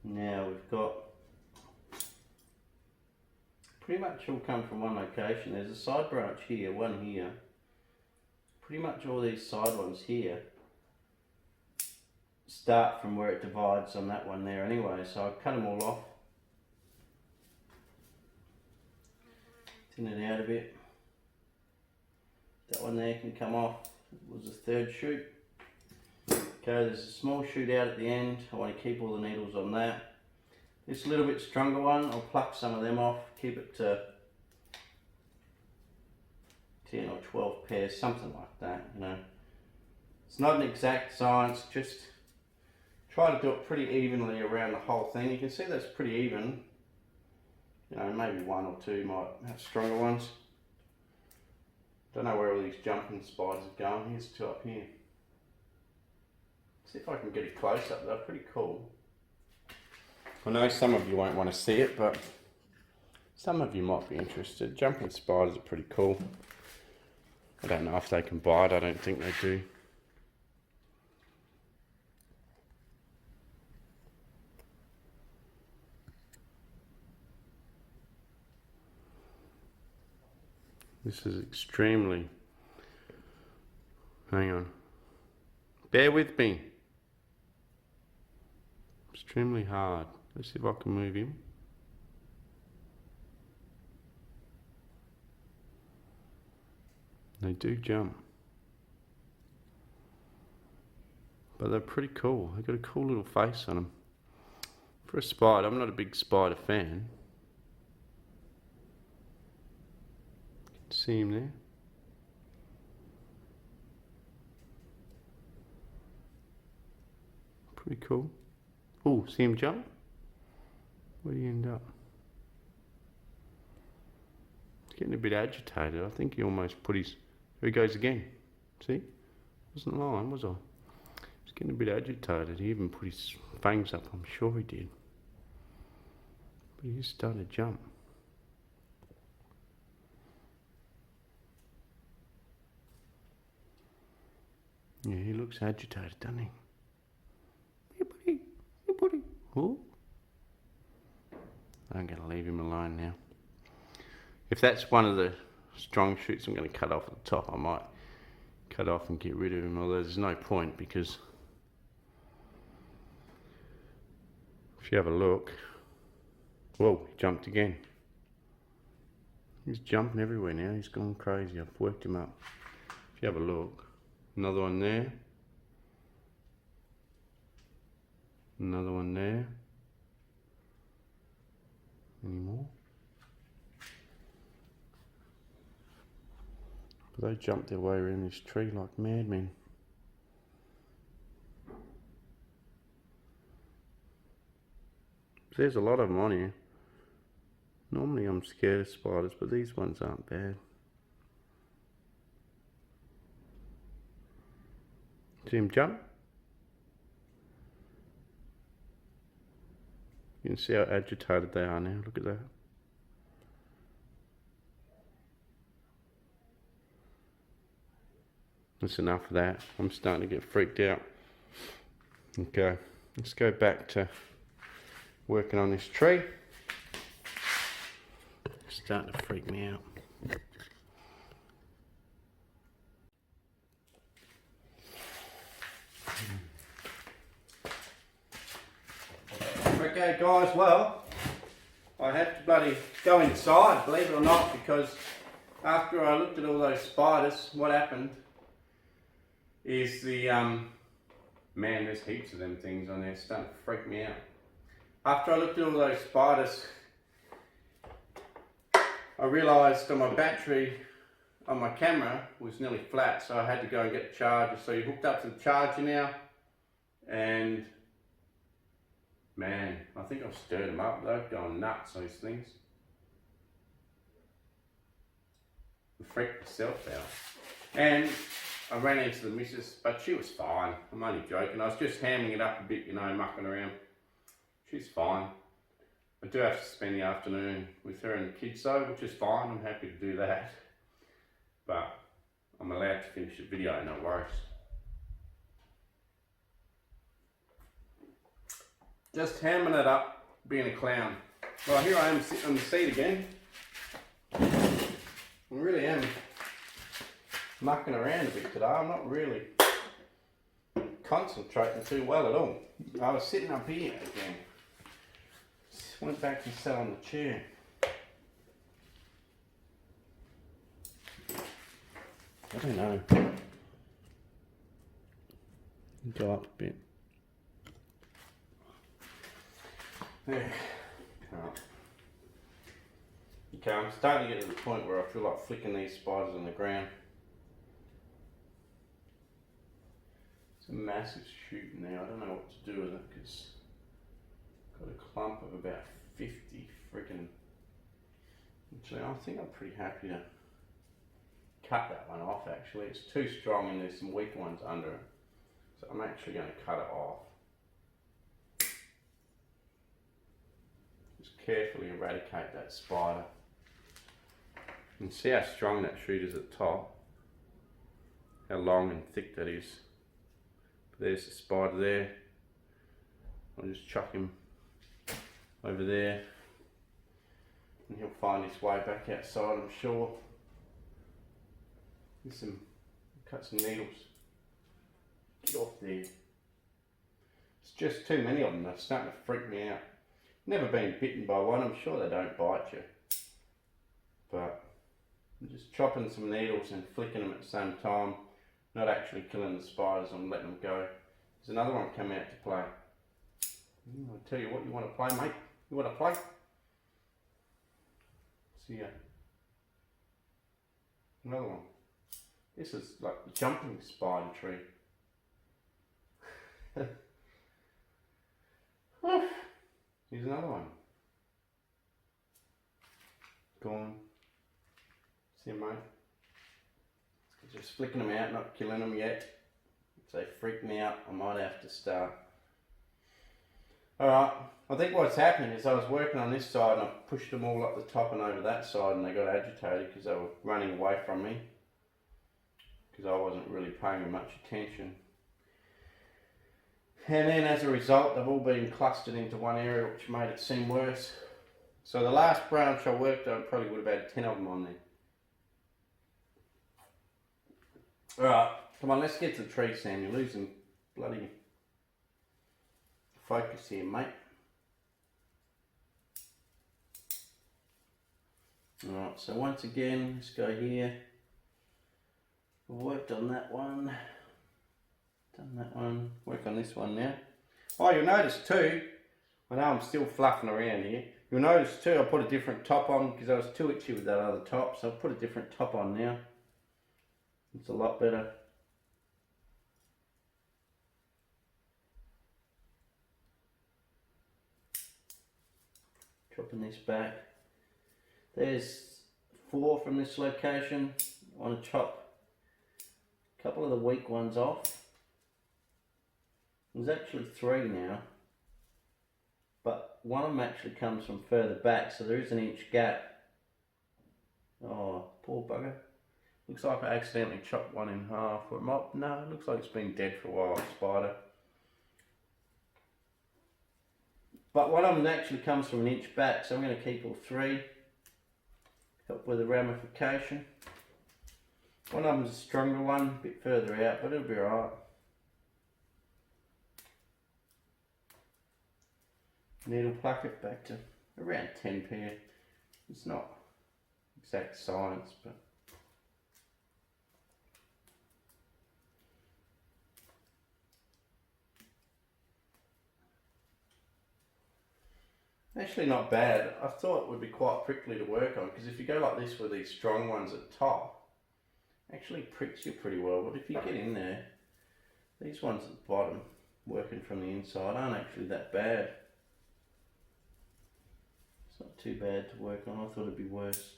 Now we've got pretty much all come from one location. There's a side branch here, one here. Pretty much all these side ones here start from where it divides on that one there anyway, so I've cut them all off. Thin it out a bit. That one there can come off. It was the 3rd shoot. Okay, there's a small shoot out at the end. I want to keep all the needles on that. This little bit stronger one, I'll pluck some of them off, keep it to 10 or 12 pairs, something like that, you know. It's not an exact science, just try to do it pretty evenly around the whole thing. You can see that's pretty even. You know, maybe 1 or 2 might have stronger ones. Don't know where all these jumping spiders are going. Here's 2 up here. See if I can get a close up. They're pretty cool. I know some of you won't want to see it, but Some of you might be interested. Jumping spiders are pretty cool. I don't know if they can bite, I don't think they do. This is extremely, hang on, bear with me. Extremely hard. Let's see if I can move him. They do jump. But they're pretty cool. They've got a cool little face on them. For a spider, I'm not a big spider fan. See him there? Pretty cool. Oh, see him jump? Where do you end up? He's getting a bit agitated. I think he almost put his... Here he goes again. See? Wasn't lying, was I? He's getting a bit agitated. He even put his fangs up. I'm sure he did. But he just started to jump. Yeah, he looks agitated, doesn't he? Hey buddy, hey buddy. Oh. I'm going to leave him alone now. If that's one of the strong shoots I'm going to cut off at the top, I might cut off and get rid of him, although there's no point because if you have a look, whoa, he jumped again. He's jumping everywhere now, he's gone crazy, I've worked him up. If you have a look, another one there, another one there. Any more? But they jumped their way around this tree like madmen. There's a lot of them on here. Normally I'm scared of spiders, but these ones aren't bad. See him jump? You can see how agitated they are now, look at that. That's enough of that, I'm starting to get freaked out. Okay, let's go back to working on this tree. It's starting to freak me out. Okay guys, well, I had to bloody go inside, believe it or not, because after I looked at all those spiders, what happened is the, man, there's heaps of them things on there, it's starting to freak me out. After I looked at all those spiders, I realised on my battery on my camera was nearly flat, so I had to go and get the charger. So you hooked up to the charger now, and man, I think I've stirred them up. They're going nuts, those things. I freaked myself out. And I ran into the missus, but she was fine. I'm only joking. I was just hamming it up a bit, you know, mucking around. She's fine. I do have to spend the afternoon with her and the kids though, which is fine. I'm happy to do that. But I'm allowed to finish the video, no worries. Just hamming it up, being a clown. Well, here I am sitting on the seat again. I really am mucking around a bit today. I'm not really concentrating too well at all. I was sitting up here again. Went back and sat on the chair. I don't know. Go up a bit. There. Okay, I'm starting to get to the point where I feel like flicking these spiders on the ground. It's a massive shoot in there. I don't know what to do with it because got a clump of about 50 freaking. Actually, I think I'm pretty happy to cut that one off. Actually, it's too strong and there's some weak ones under it, so I'm actually going to cut it off. Just carefully eradicate that spider. You can see how strong that shoot is at the top, how long and thick that is. There's the spider there. I'll just chuck him over there and he'll find his way back outside, I'm sure. Listen, cut some needles. Get off there. It's just too many of them, they're starting to freak me out. Never been bitten by one, I'm sure they don't bite you. But I'm just chopping some needles and flicking them at the same time. Not actually killing the spiders, I'm letting them go. There's another one come out to play. I'll tell you what, you want to play, mate? You want to play? See ya. Another one. This is like the jumping spider tree. Here's another one. Go on. See ya, mate. Just flicking them out, not killing them yet. If they freak me out, I might have to start. Alright, I think what's happened is I was working on this side and I pushed them all up the top and over that side, and they got agitated because they were running away from me. Because I wasn't really paying them much attention. And then as a result, they've all been clustered into one area, which made it seem worse. So the last branch I worked on probably would have had 10 of them on there. Alright, come on, let's get to the tree, Sam. You're losing bloody focus here, mate. Alright, so once again, let's go here. We've worked on that one. Done that one. Work on this one now. Oh, you'll notice too, I know I'm still fluffing around here. You'll notice too, I put a different top on because I was too itchy with that other top. So I'll put a different top on now. It's a lot better. Chopping this back. There's 4 from this location. I want to chop a couple of the weak ones off. There's actually 3 now, but one of them actually comes from further back, so there is an inch gap. Oh, poor bugger. Looks like I accidentally chopped one in half. Or it might, no, it looks like it's been dead for a while, spider. But one of them actually comes from an inch back, so I'm going to keep all 3. Help with the ramification. One of them's a stronger one, a bit further out, but it'll be alright. Needle pluck it back to around 10 pair. It's not exact science, but actually not bad. I thought it would be quite prickly to work on, because if you go like this with these strong ones at the top, it actually pricks you pretty well. But if you get in there, these ones at the bottom, working from the inside, aren't actually that bad. It's not too bad to work on. I thought it'd be worse.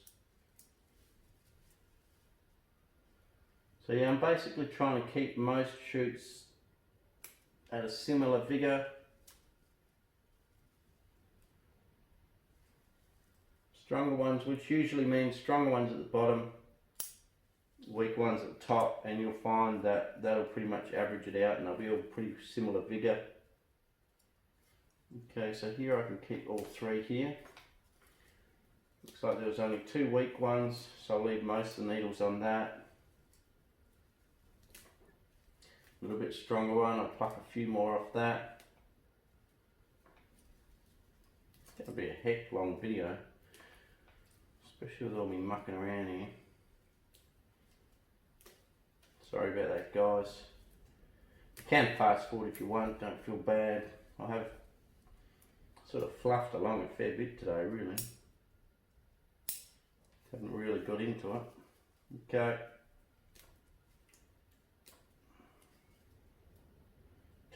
So yeah, I'm basically trying to keep most shoots at a similar vigour. Stronger ones, which usually means stronger ones at the bottom, weak ones at the top, and you'll find that that'll pretty much average it out and they'll be all pretty similar vigour. Okay, so here I can keep all 3 here. Looks like there was only 2 weak ones, so I'll leave most of the needles on that. A little bit stronger one, I'll pluck a few more off that. It's going to be a heck long video, especially with all me mucking around here. Sorry about that, guys. You can fast forward if you want, don't feel bad. I have sort of fluffed along a fair bit today, really. Haven't really got into it. Okay.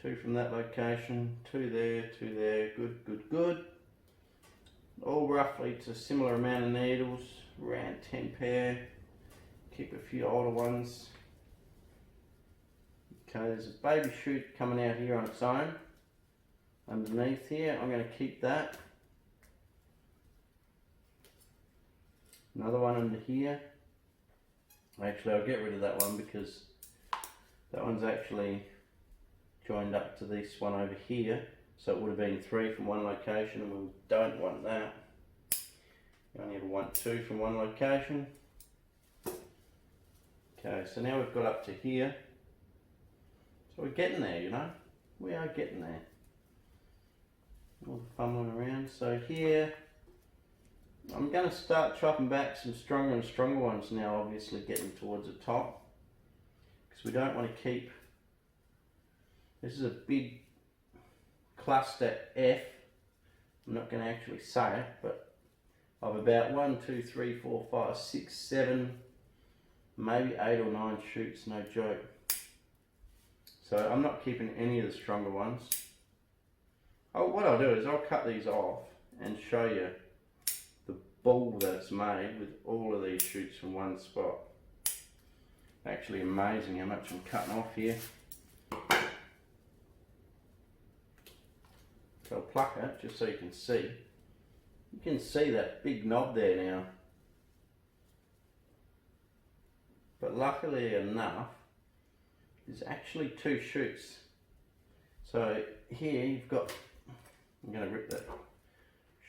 2 from that location, 2 there, 2 there, good, good, good. All roughly to a similar amount of needles, around 10 pair. Keep a few older ones. Okay, there's a baby shoot coming out here on its own. Underneath here, I'm going to keep that. Another one under here. Actually, I'll get rid of that one because that one's actually joined up to this one over here. So it would have been 3 from one location, and we don't want that. You only ever want 2 from one location. Okay, so now we've got up to here. So we're getting there, you know. We are getting there. All the fumbling around. So here, I'm going to start chopping back some stronger and stronger ones now, obviously getting towards the top. Because we don't want to keep... This is a big cluster F. I'm not going to actually say it, but of about 1, 2, 3, 4, 5, 6, 7, maybe 8 or 9 shoots, no joke. So I'm not keeping any of the stronger ones. Oh, what I'll do is I'll cut these off and show you the ball that it's made with all of these shoots from one spot. Actually amazing how much I'm cutting off here. So I'll pluck it just so you can see. You can see that big knob there now. But luckily enough, there's actually 2 shoots. So here you've got, I'm going to rip that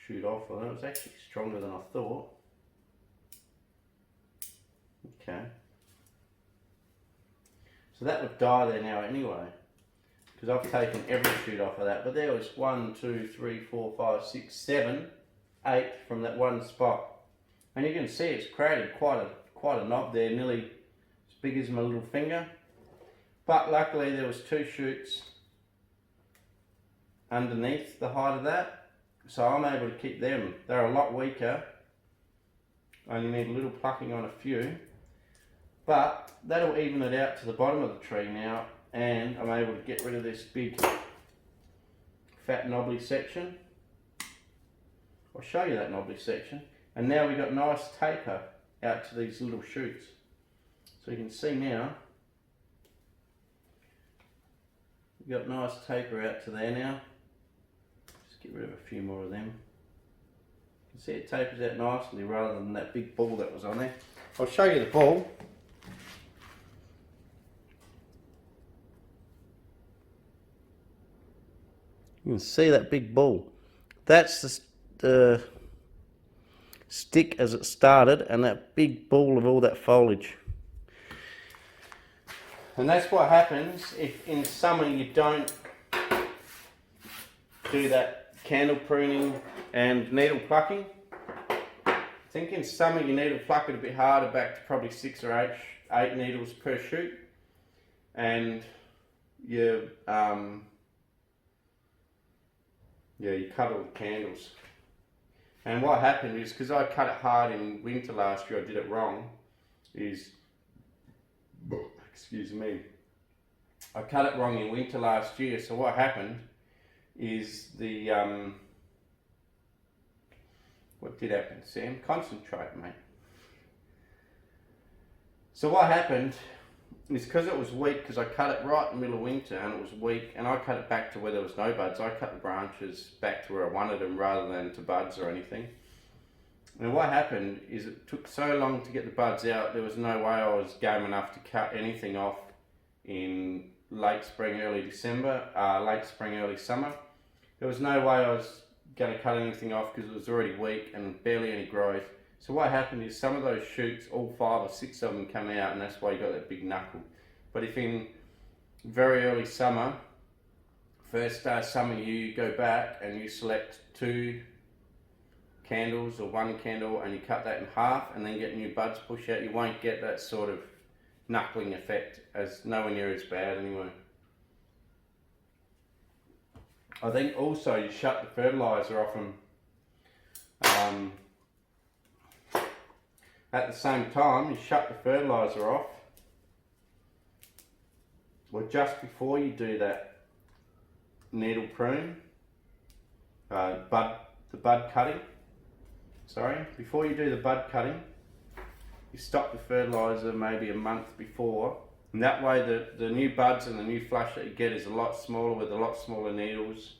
shoot off, although it was actually stronger than I thought. Okay. So that would die there now anyway, because I've taken every shoot off of that. But there was 1, 2, 3, 4, 5, 6, 7, 8 from that one spot. And you can see it's created quite a knob there, nearly as big as my little finger. But luckily there was 2 shoots underneath the height of that, so I'm able to keep them. They're a lot weaker. I only need a little plucking on a few, but that'll even it out to the bottom of the tree now, and I'm able to get rid of this big fat knobbly section. I'll show you that knobbly section. And now we've got nice taper out to these little shoots. So you can see now, we've got nice taper out to there now. Just get rid of a few more of them. You can see it tapers out nicely rather than that big ball that was on there. I'll show you the ball. You can see that big ball. That's the stick as it started, and that big ball of all that foliage. And that's what happens if in summer you don't do that candle pruning and needle plucking. I think in summer you needle pluck it a bit harder, back to probably 6 or 8 needles per shoot, and you you cut all the candles. And what happened is, because I cut it hard in winter last year, I did it wrong, is, excuse me, I cut it wrong in winter last year. So what happened is what did happen, Sam? Concentrate, mate. So what happened is, because it was weak, because I cut it right in the middle of winter and it was weak, and I cut it back to where there was no buds. I cut the branches back to where I wanted them rather than to buds or anything. And what happened is it took so long to get the buds out, there was no way I was game enough to cut anything off in late spring, early December, late spring, early summer. There was no way I was going to cut anything off because it was already weak and barely any growth. So what happened is some of those shoots, all 5 or 6 of them come out, and that's why you got that big knuckle. But if in very early summer, first summer, you go back and you select 2 candles or 1 candle and you cut that in half and then get new buds push out, you won't get that sort of knuckling effect, as nowhere near as bad anyway. I think also you shut the fertilizer off them. At the same time, you shut the fertilizer off, or just before you do that needle prune, the bud cutting. Sorry, before you do the bud cutting, you stop the fertilizer maybe a month before, and that way the new buds and the new flush that you get is a lot smaller, with a lot smaller needles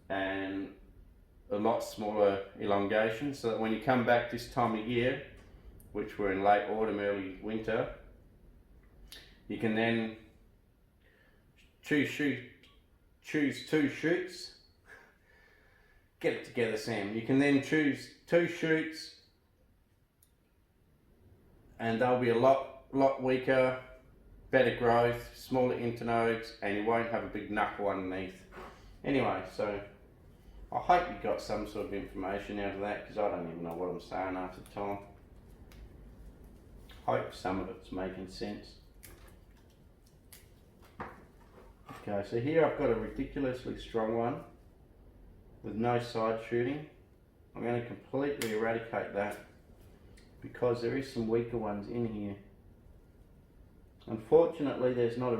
and a lot smaller elongation, so that when you come back this time of year, which were in late autumn, early winter, you can then choose two shoots. Get it together, Sam. You can then choose 2 shoots, and they'll be a lot weaker, better growth, smaller internodes, and you won't have a big knuckle underneath. Anyway, so I hope you got some sort of information out of that, because I don't even know what I'm saying half the time. Hope some of it's making sense. Okay, so here I've got a ridiculously strong one with no side shooting. I'm going to completely eradicate that because there is some weaker ones in here. Unfortunately, there's not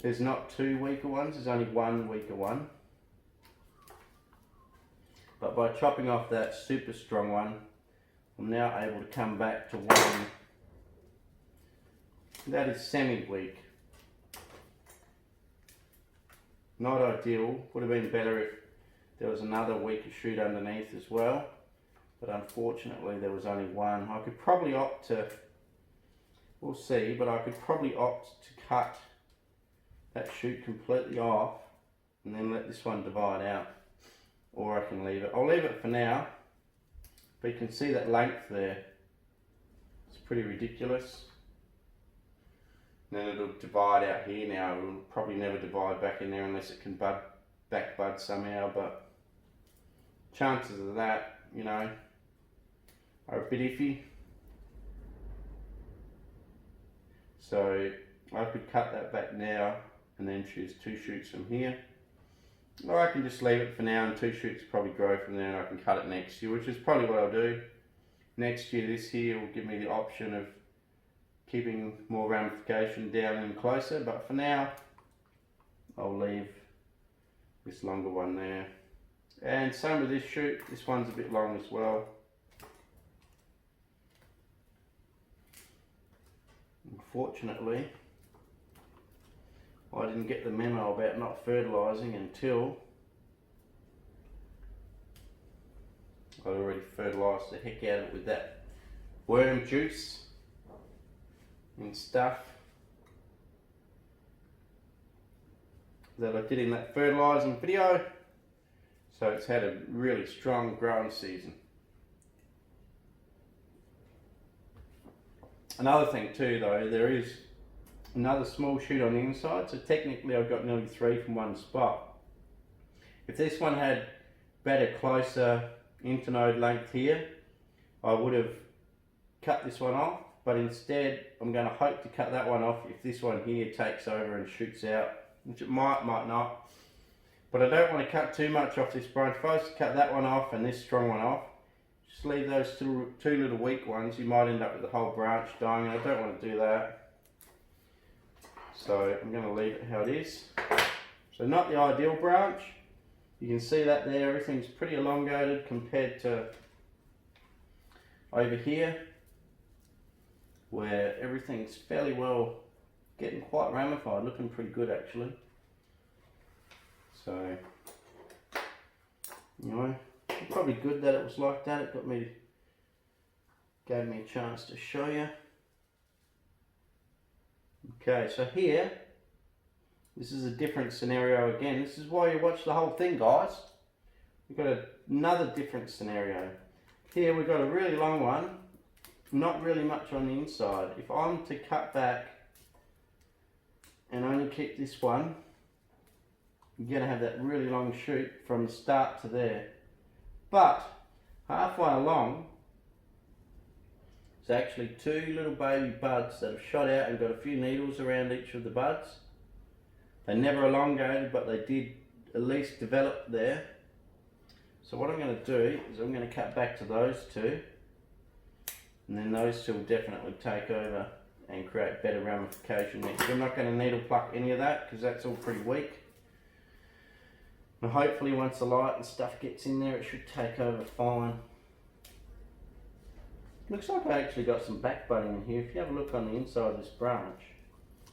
there's not 2 weaker ones, there's only 1 weaker one. But by chopping off that super strong one, I'm now able to come back to one that is semi-weak. Not ideal, would have been better if there was another weaker shoot underneath as well, but unfortunately there was only one. I could probably opt to, we'll see, but I could probably opt to cut that shoot completely off and then let this one divide out, or I can leave it. I'll leave it for now, but you can see that length there. It's pretty ridiculous. And then it'll divide out here now. It'll probably never divide back in there unless it can back bud somehow, but chances of that, you know, are a bit iffy. So I could cut that back now and then choose 2 shoots from here. Or I can just leave it for now and 2 shoots probably grow from there, and I can cut it next year, which is probably what I'll do. Next year, this here will give me the option of keeping more ramification down and closer, but for now I'll leave this longer one there. And same with this shoot, this one's a bit long as well. Unfortunately, I didn't get the memo about not fertilising until I'd already fertilised the heck out of it with that worm juice and stuff that I did in that fertilising video. So it's had a really strong growing season. Another thing too though, there is another small shoot on the inside, so technically I've got nearly 3 from one spot. If this one had better, closer internode length here, I would have cut this one off, but instead I'm going to hope to cut that one off if this one here takes over and shoots out, which it might not. But I don't want to cut too much off this branch. If I was to cut that one off and this strong one off, just leave those two little weak ones, you might end up with the whole branch dying, and I don't want to do that. So I'm going to leave it how it is. So not the ideal branch. You can see that there, everything's pretty elongated compared to over here, where everything's fairly well getting quite ramified, looking pretty good actually. So anyway, it's probably good that it was like that. It gave me a chance to show you. Okay, so here, this is a different scenario again. This is why you watch the whole thing, guys. We've got another different scenario. Here we've got a really long one, not really much on the inside. If I'm to cut back and only keep this one, you're going to have that really long shoot from the start to there. But halfway along, there's actually 2 little baby buds that have shot out and got a few needles around each of the buds. They never elongated, but they did at least develop there. So what I'm going to do is I'm going to cut back to those 2, and then those 2 will definitely take over and create better ramification next. I'm not going to needle pluck any of that because that's all pretty weak. And hopefully once the light and stuff gets in there, it should take over fine. Looks like I actually got some back budding in here. If you have a look on the inside of this branch,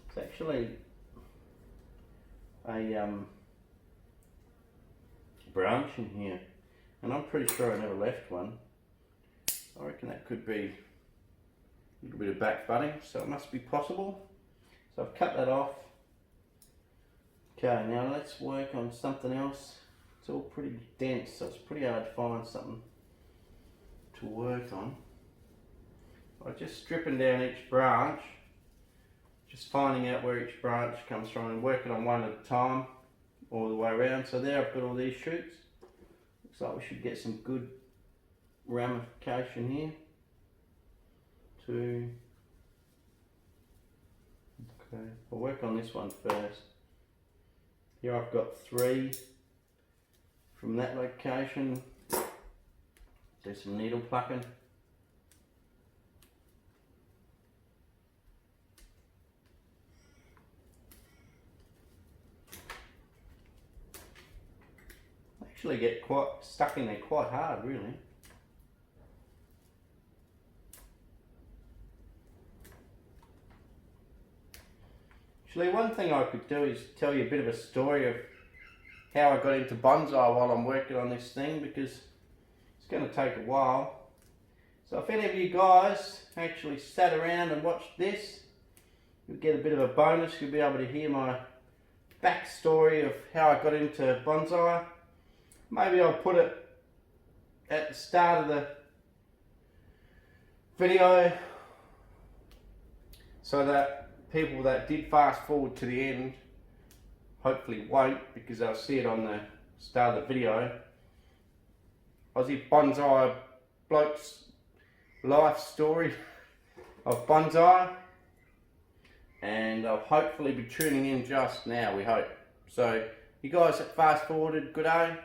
it's actually a branch in here, and I'm pretty sure I never left one. I reckon that could be a little bit of back budding, so it must be possible. So I've cut that off. Okay, now let's work on something else. It's all pretty dense, so it's pretty hard to find something to work on. I'm just stripping down each branch, just finding out where each branch comes from and working on one at a time all the way around. So there I've got all these shoots. Looks like we should get some good ramification here. 2. Okay, I'll work on this one first. Here I've got 3 from that location. Do some needle plucking. Actually get quite stuck in there quite hard, really. Actually, one thing I could do is tell you a bit of a story of how I got into bonsai while I'm working on this thing, because it's going to take a while. So if any of you guys actually sat around and watched this, you'll get a bit of a bonus. You'll be able to hear my backstory of how I got into bonsai. Maybe I'll put it at the start of the video so that people that did fast forward to the end hopefully won't, because they'll see it on the start of the video. Aussie bonsai bloke's life story of bonsai, and I'll hopefully be tuning in just now, we hope. So you guys that fast forwarded, good day,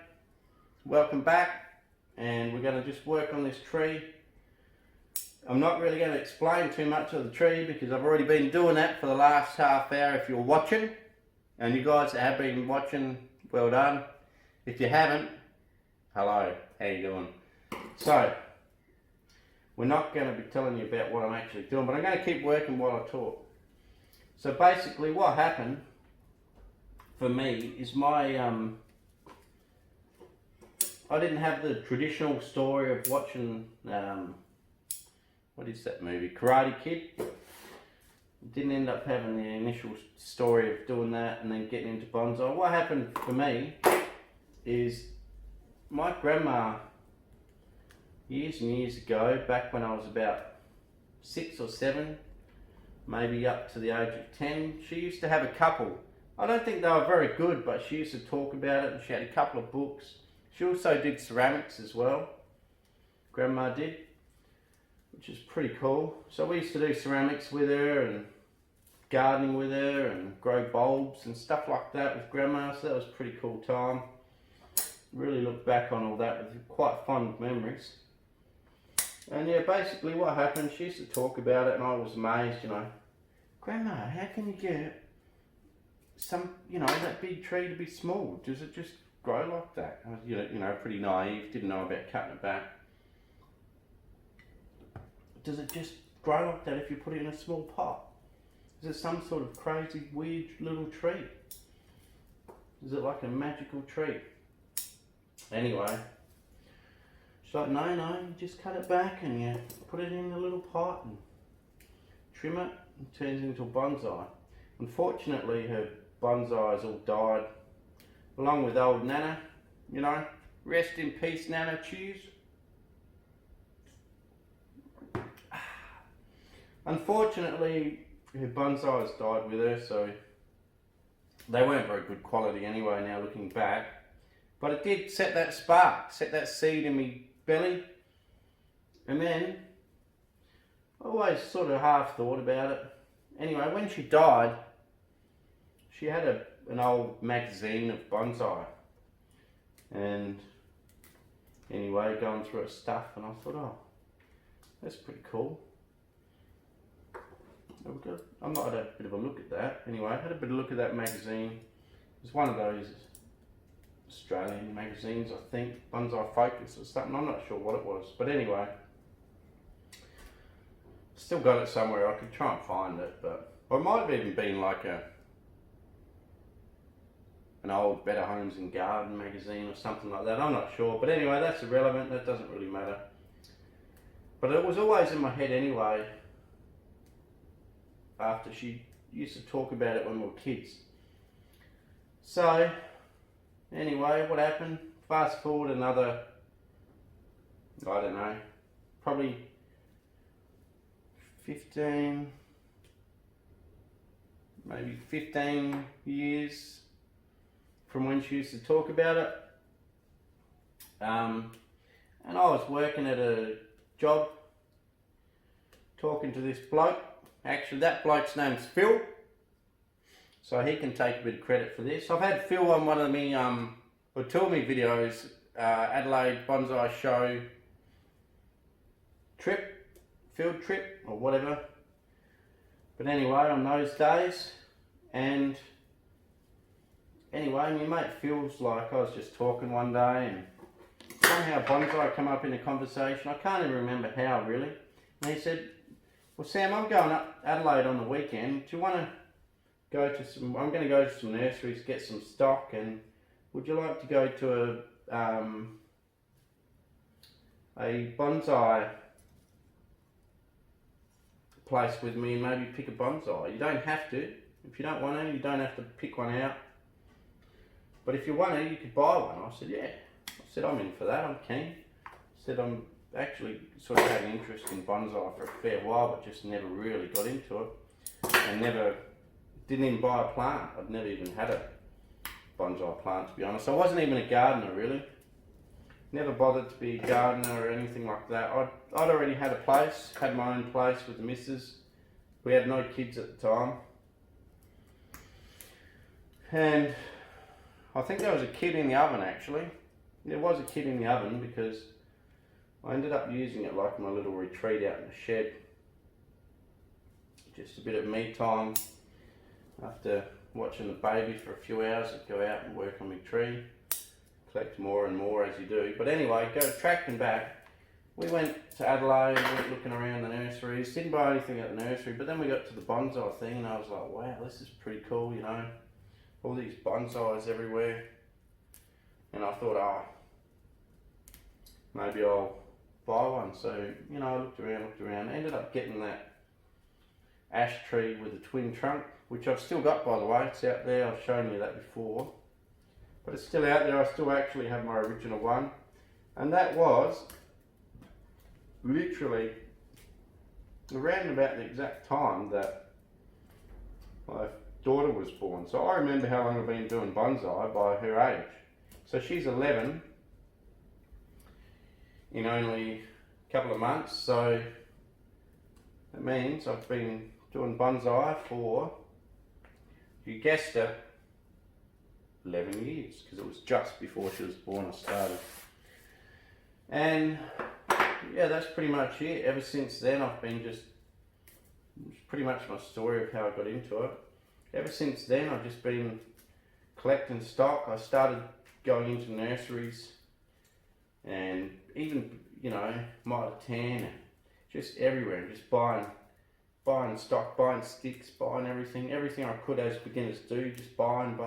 welcome back, and we're going to just work on this tree. I'm not really going to explain too much of the tree because I've already been doing that for the last half hour if you're watching. And you guys that have been watching, well done. If you haven't, hello, how you doing? So, we're not going to be telling you about what I'm actually doing, but I'm going to keep working while I talk. So basically what happened for me is my, I didn't have the traditional story of watching, what is that movie, Karate Kid. Didn't end up having the initial story of doing that and then getting into bonsai. What happened for me is my grandma, years and years ago, back when I was about 6 or 7, maybe up to the age of 10, she used to have a couple. I don't think they were very good, but she used to talk about it, and she had a couple of books. She also did ceramics as well, Grandma did, which is pretty cool. So we used to do ceramics with her and gardening with her and grow bulbs and stuff like that with Grandma, so that was a pretty cool time. Really look back on all that with quite fond memories. And yeah, basically what happened, she used to talk about it and I was amazed, you know. Grandma, how can you get some, you know, that big tree to be small? Does it just grow like that? I was, you know, pretty naive, didn't know about cutting it back. Does it just grow like that if you put it in a small pot? Is it some sort of crazy, weird little tree? Is it like a magical tree? Anyway, she's like, no, you just cut it back and you put it in a little pot and trim it and it turns into a bonsai. Unfortunately, her bonsais all died, along with old Nana, you know. Rest in peace, Nana, cheers. Unfortunately, her bonsais died with her, so they weren't very good quality anyway now looking back. But it did set that spark, set that seed in me belly. And then, I always sort of half thought about it. Anyway, when she died, she had an old magazine of bonsai. And anyway, going through her stuff, and I thought, oh, that's pretty cool. I might have a bit of a look at that. Anyway, I had a bit of a look at that magazine. It's one of those Australian magazines, I think, Bonsai Focus or something. I'm not sure what it was, but anyway, still got it somewhere. I could try and find it, but or it might have even been like an old Better Homes and Garden magazine or something like that. I'm not sure, but anyway, that's irrelevant. That doesn't really matter. But it was always in my head anyway, after she used to talk about it when we were kids. So, anyway, what happened? Fast forward another, I don't know, probably 15, maybe 15 years from when she used to talk about it. And I was working at a job, talking to this bloke. Actually, that bloke's name's Phil, so he can take a bit of credit for this. I've had Phil on one of me, or two of me videos, Adelaide Bonsai Show trip, field trip, or whatever. But anyway, on those days, and anyway, my mate Phil's like, I was just talking one day, and somehow bonsai come up in a conversation. I can't even remember how, really. And he said, well, Sam, I'm going up Adelaide on the weekend. Do you want to go to some, I'm going to go to some nurseries, get some stock, and would you like to go to a bonsai place with me and maybe pick a bonsai? You don't have to. If you don't want to, you don't have to pick one out. But if you want to, you could buy one. I said, yeah. I said, I'm in for that, I'm keen. I said, I'm actually sort of had an interest in bonsai for a fair while, but just never really got into it. And didn't even buy a plant. I'd never even had a bonsai plant, to be honest. I wasn't even a gardener, really. Never bothered to be a gardener or anything like that. I'd already had a place, had my own place with the missus. We had no kids at the time. And I think there was a kid in the oven, actually. There was a kid in the oven because I ended up using it like my little retreat out in the shed. Just a bit of me time. After watching the baby for a few hours, I'd go out and work on my tree. Collect more and more as you do. But anyway, go tracking back. We went to Adelaide, went looking around the nurseries. Didn't buy anything at the nursery, but then we got to the bonsai thing and I was like, wow, this is pretty cool, you know. All these bonsais everywhere. And I thought, oh, maybe I'll buy one. So, you know, I looked around, ended up getting that ash tree with a twin trunk, which I've still got, by the way. It's out there, I've shown you that before. But it's still out there, I still actually have my original one. And that was literally around about the exact time that my daughter was born. So I remember how long I've been doing bonsai by her age. So she's 11 in only a couple of months, so that means I've been doing bonsai for, you guessed it, 11 years, because it was just before she was born I started. And yeah, that's pretty much it. Ever since then I've been it's pretty much my story of how I got into it. Ever since then I've just been collecting stock. I started going into nurseries and even, you know, Mitre 10 and just everywhere, just buying stock, buying sticks, buying everything I could, as beginners do, just buying.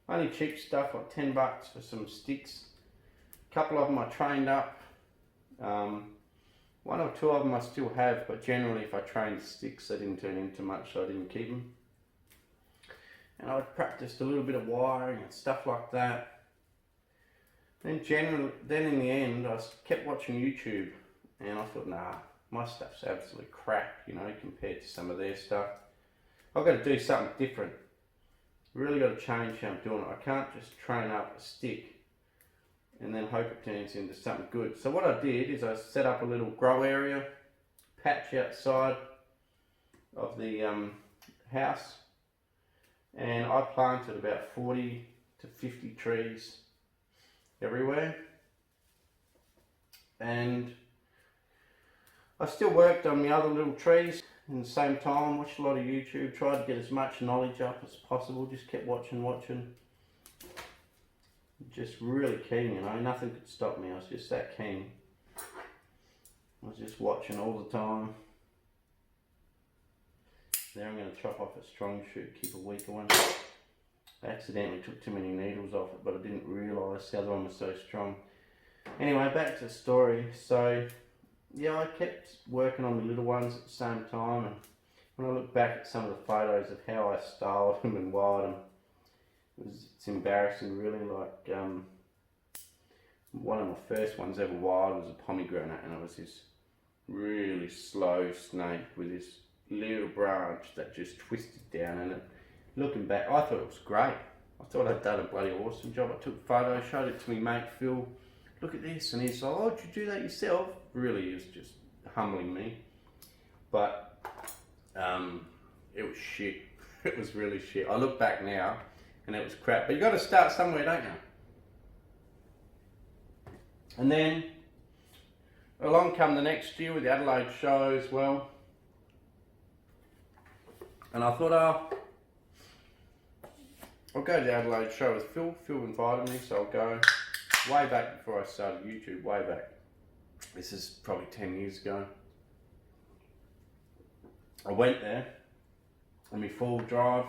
Only cheap stuff, like $10 for some sticks. A couple of them I trained up. One or two of them I still have, but generally if I trained sticks they didn't turn into much, so I didn't keep them. And I practiced a little bit of wiring and stuff like that. Then in the end, I kept watching YouTube, and I thought, nah, my stuff's absolutely crap, you know, compared to some of their stuff. I've got to do something different. Really got to change how I'm doing it. I can't just train up a stick and then hope it turns into something good. So what I did is I set up a little grow area, patch outside of the house. And I planted about 40 to 50 trees everywhere. And I still worked on the other little trees in the same time, watched a lot of YouTube, tried to get as much knowledge up as possible, just kept watching. Just really keen, you know, nothing could stop me, I was just that keen. I was just watching all the time. There I'm going to chop off a strong shoot, keep a weaker one. I accidentally took too many needles off it, but I didn't realise the other one was so strong. Anyway, back to the story. So yeah, I kept working on the little ones at the same time, and when I look back at some of the photos of how I styled them and wired them, it's embarrassing really. Like one of my first ones ever wired was a pomegranate, and it was this really slow snake with this little branch that just twisted down, and it, looking back, I thought it was great. I thought I'd done a bloody awesome job. I took photos, showed it to me mate Phil. Look at this, and he's like, "Oh, did you do that yourself?" Really, he was just humbling me. But it was shit. It was really shit. I look back now, and it was crap. But you got to start somewhere, don't you? And then along come the next year with the Adelaide show as well. And I thought, I'll go to the Adelaide show with Phil. Phil invited me, so I'll go. Way back before I started YouTube, way back. This is probably 10 years ago. I went there on my full drive,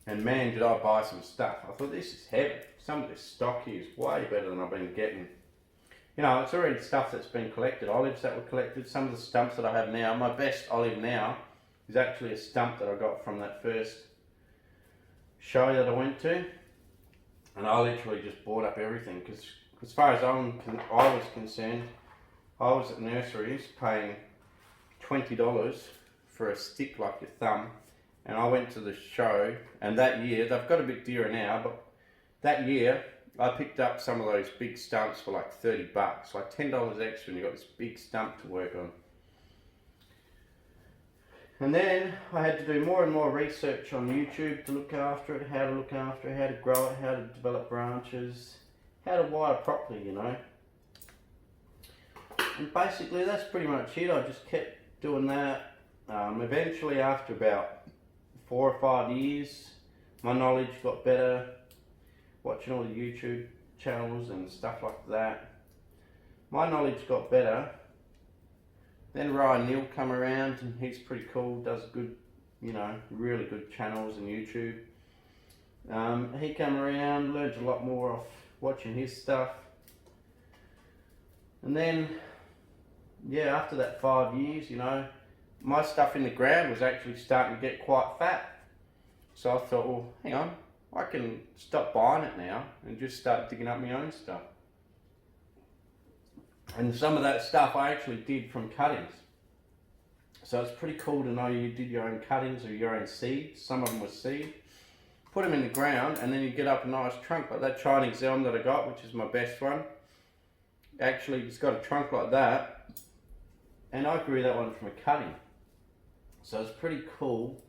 and man, did I buy some stuff. I thought, this is heavy. Some of this stock here is way better than I've been getting. You know, it's already stuff that's been collected, olives that were collected, some of the stumps that I have now. My best olive now is actually a stump that I got from that first show that I went to. And I literally just bought up everything, because as far as I was concerned, I was at nurseries paying $20 for a stick like your thumb, and I went to the show, and that year, they've got a bit dearer now, but that year I picked up some of those big stumps for like $30, like $10 extra, and you got this big stump to work on. And then I had to do more and more research on YouTube to look after it, how to look after it, how to grow it, how to develop branches, how to wire properly, you know. And basically that's pretty much it. I just kept doing that. Eventually, after about 4 or 5 years, my knowledge got better, watching all the YouTube channels and stuff like that. My knowledge got better. Then Ryan Neal come around, and he's pretty cool, does good, you know, really good channels on YouTube. He come around, learned a lot more off watching his stuff. And then, yeah, after that 5 years, you know, my stuff in the ground was actually starting to get quite fat. So I thought, well, hang on, I can stop buying it now and just start digging up my own stuff. And some of that stuff I actually did from cuttings. So it's pretty cool to know you did your own cuttings or your own seeds. Some of them were seed. Put them in the ground, and then you get up a nice trunk like that Chinese elm that I got, which is my best one. Actually, it's got a trunk like that, and I grew that one from a cutting. So it's pretty cool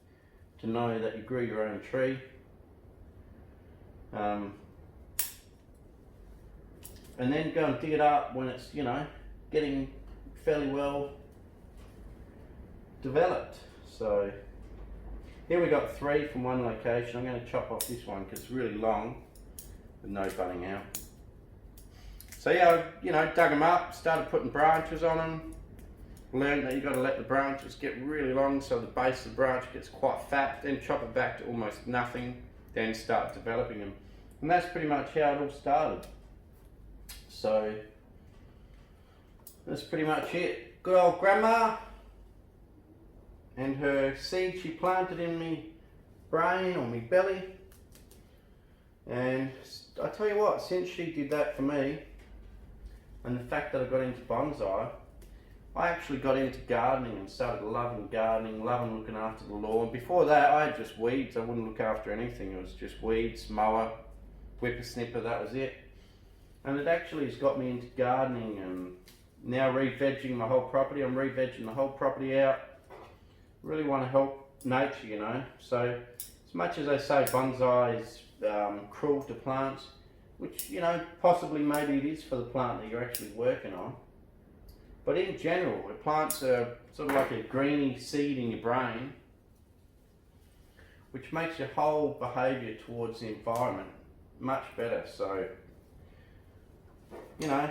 to know that you grew your own tree. And then go and dig it up when it's, you know, getting fairly well developed. So here we got 3 from one location. I'm going to chop off this one because it's really long with no budding out. So yeah, you know, dug them up, started putting branches on them. Learned that you got to let the branches get really long so the base of the branch gets quite fat. Then chop it back to almost nothing. Then start developing them. And that's pretty much how it all started. So that's pretty much it. Good old grandma and her seed she planted in me brain or me belly. And I tell you what, since she did that for me, and the fact that I got into bonsai, I actually got into gardening and started loving gardening, loving looking after the lawn. Before that, I had just weeds. I wouldn't look after anything. It was just weeds, mower, whippersnipper, that was it. And it actually has got me into gardening, and now re-vegging my whole property. I'm re-vegging the whole property out. Really want to help nature, you know. So as much as they say bonsai is cruel to plants, which, you know, possibly maybe it is for the plant that you're actually working on. But in general, the plants are sort of like a greeny seed in your brain, which makes your whole behaviour towards the environment much better. So, you know,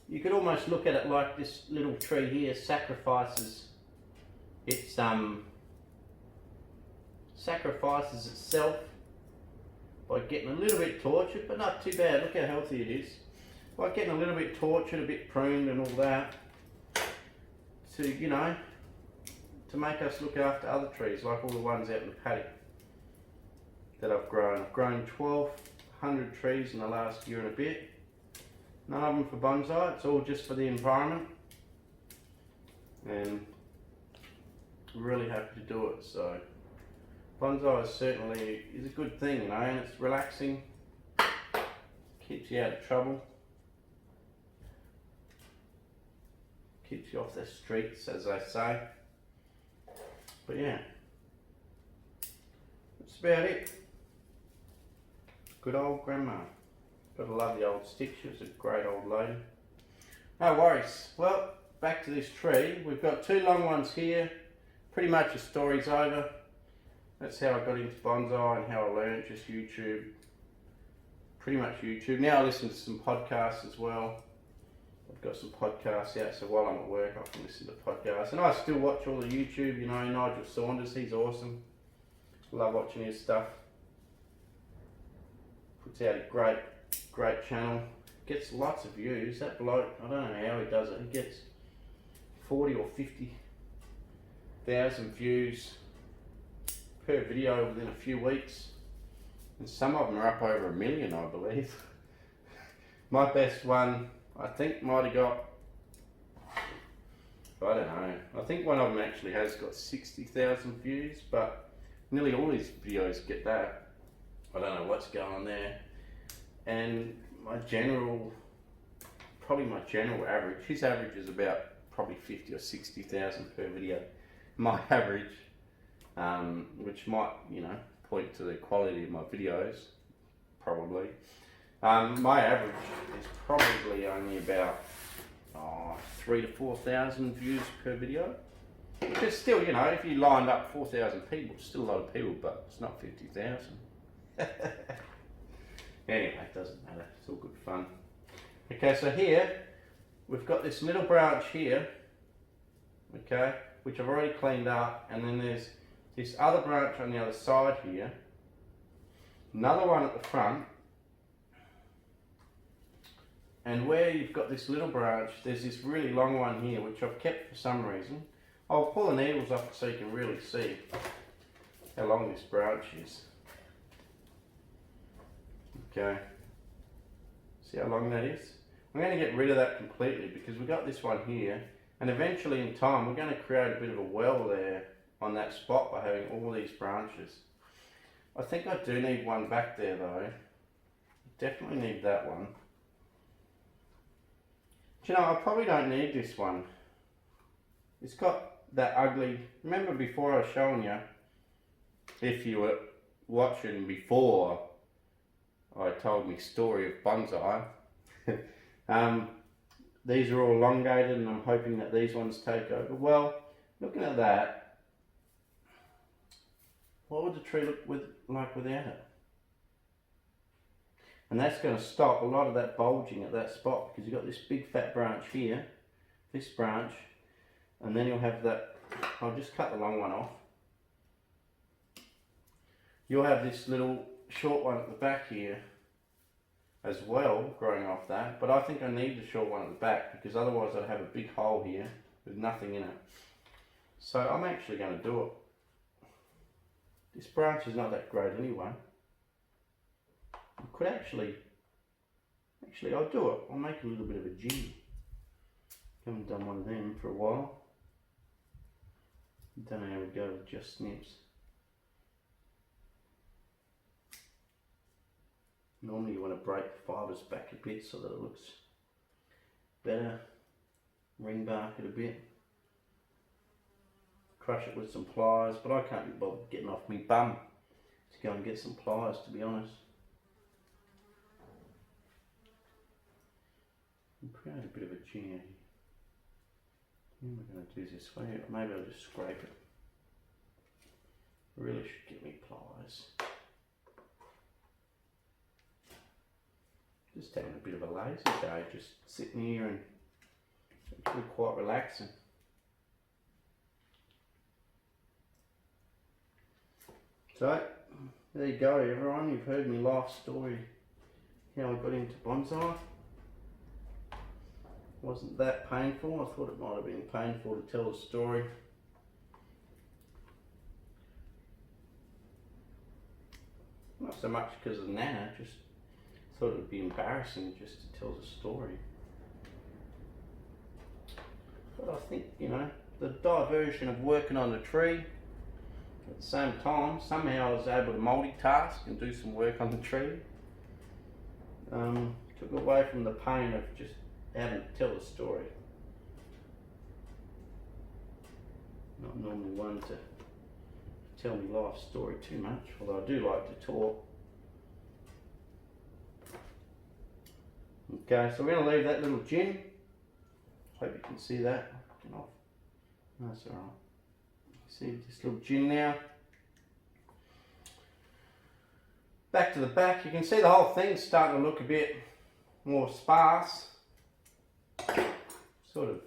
you could almost look at it like this little tree here sacrifices itself by getting a little bit tortured, but not too bad. Look how healthy it is. like getting a little bit tortured, a bit pruned and all that, to, you know, to make us look after other trees, like all the ones out in the paddock that I've grown. I've grown 1,200 trees in the last year and a bit. None of them for bonsai, it's all just for the environment. And I'm really happy to do it. So bonsai is certainly a good thing, you know, and it's relaxing, keeps you out of trouble, keeps you off the streets, as they say. But yeah, that's about it. Good old grandma. Gotta love the old stick, she was a great old lady. No worries. Well, back to this tree. We've got 2 long ones here. Pretty much the story's over. That's how I got into bonsai and how I learned, just YouTube. Pretty much YouTube. Now I listen to some podcasts as well. I've got some podcasts out, so while I'm at work I can listen to podcasts. And I still watch all the YouTube, you know, Nigel Saunders, he's awesome. Love watching his stuff. Puts out a great channel. Gets lots of views. That bloke, I don't know how he does it. He gets 40 or 50,000 views per video within a few weeks. And some of them are up over 1 million, I believe. My best one, I think, might have got, I don't know, I think one of them actually has got 60,000 views, but nearly all his videos get that. I don't know what's going on there. And my general average, his average is about probably 50 or 60,000 per video. My average, which might, you know, point to the quality of my videos, probably. My average is probably only about 3,000 to 4,000 views per video. Which is still, you know, if you lined up 4,000 people, it's still a lot of people, but it's not 50,000. Anyway, it doesn't matter, it's all good fun. Okay, so here, we've got this middle branch here, okay, which I've already cleaned up, and then there's this other branch on the other side here, another one at the front, and where you've got this little branch, there's this really long one here, which I've kept for some reason. I'll pull the needles off so you can really see how long this branch is. Okay, see how long that is? I'm going to get rid of that completely because we've got this one here, and eventually in time we're going to create a bit of a well there on that spot by having all these branches. I think I do need one back there though. Definitely need that one. Do you know, I probably don't need this one. It's got that ugly, remember before I was showing you, if you were watching before I told me story of bonsai, these are all elongated and I'm hoping that these ones take over. Well, looking at that, what would the tree look like without it? And that's going to stop a lot of that bulging at that spot because you've got this big fat branch here, this branch, and then you'll have that, I'll just cut the long one off. You'll have this little short one at the back here as well growing off that, but I think I need the short one at the back because otherwise I'd have a big hole here with nothing in it. So I'm actually going to do it. This branch is not that great anyway. I could actually I'll do it. I'll make a little bit of a jig. Haven't done one of them for a while. Don't know how we go with just snips. Normally you want to break the fibres back a bit so that it looks better. Ring bark it a bit. Crush it with some pliers, but I can't be bothered getting off me bum to go and get some pliers, to be honest. And create a bit of a jig. What am I going to do this way? Maybe I'll just scrape it. Really should get me pliers. Just having a bit of a lazy day, just sitting here and it's actually quite relaxing. So, there you go everyone, you've heard my life story, how I got into bonsai. wasn't that painful. I thought it might have been painful to tell the story. Not so much because of Nana, just thought it would be embarrassing just to tell the story. But I think, you know, the diversion of working on the tree at the same time, somehow I was able to multitask and do some work on the tree. Took away from the pain of just having to tell the story. Not normally one to tell me life story too much, although I do like to talk. Okay, so we're going to leave that little gin. Hope you can see that. Get off. That's alright. See this little gin now. Back to the back, you can see the whole thing's starting to look a bit more sparse. Sort of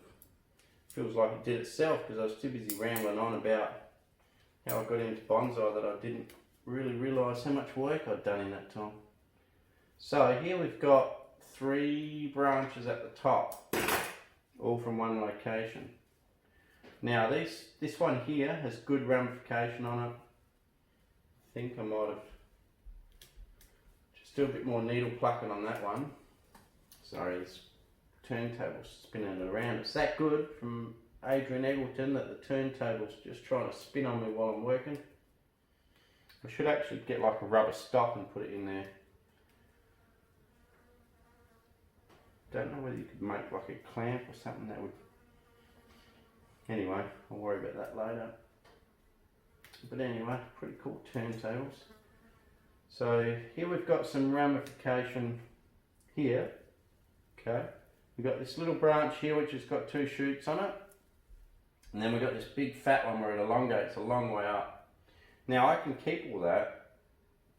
feels like it did itself because I was too busy rambling on about how I got into bonsai that I didn't really realise how much work I'd done in that time. So here we've got 3 branches at the top, all from one location. Now this one here has good ramification on it. I think I might have just do a bit more needle plucking on that one. Sorry, this turntable's spinning it around. It's that good from Adrian Eggleton that the turntable's just trying to spin on me while I'm working. I should actually get like a rubber stop and put it in there. Don't know whether you could make like a clamp or something that would... Anyway, I'll worry about that later. But anyway, pretty cool turntables. So here we've got some ramification here. Okay, we've got this little branch here which has got 2 shoots on it. And then we've got this big fat one where it elongates a long way up. Now I can keep all that,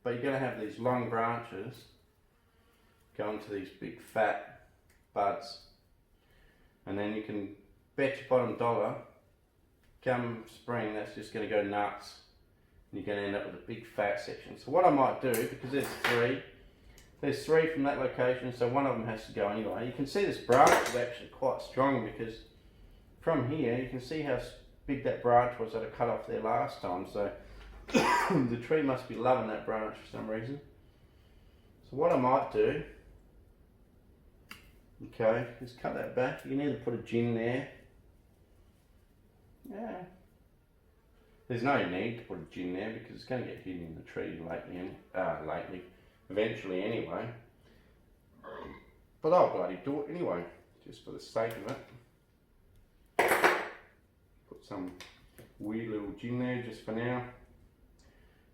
but you're going to have these long branches going to these big fat buds. And then you can bet your bottom dollar, come spring, that's just going to go nuts. And you're going to end up with a big fat section. So what I might do, because there's 3 from that location, so one of them has to go anyway. You can see this branch is actually quite strong because from here you can see how big that branch was that I cut off there last time. So the tree must be loving that branch for some reason. So what I might do, okay, just cut that back. You can either put a gin there. Yeah. There's no need to put a gin there because it's going to get hidden in the tree eventually anyway. But I'll bloody do it anyway, just for the sake of it. Put some weird little gin there just for now.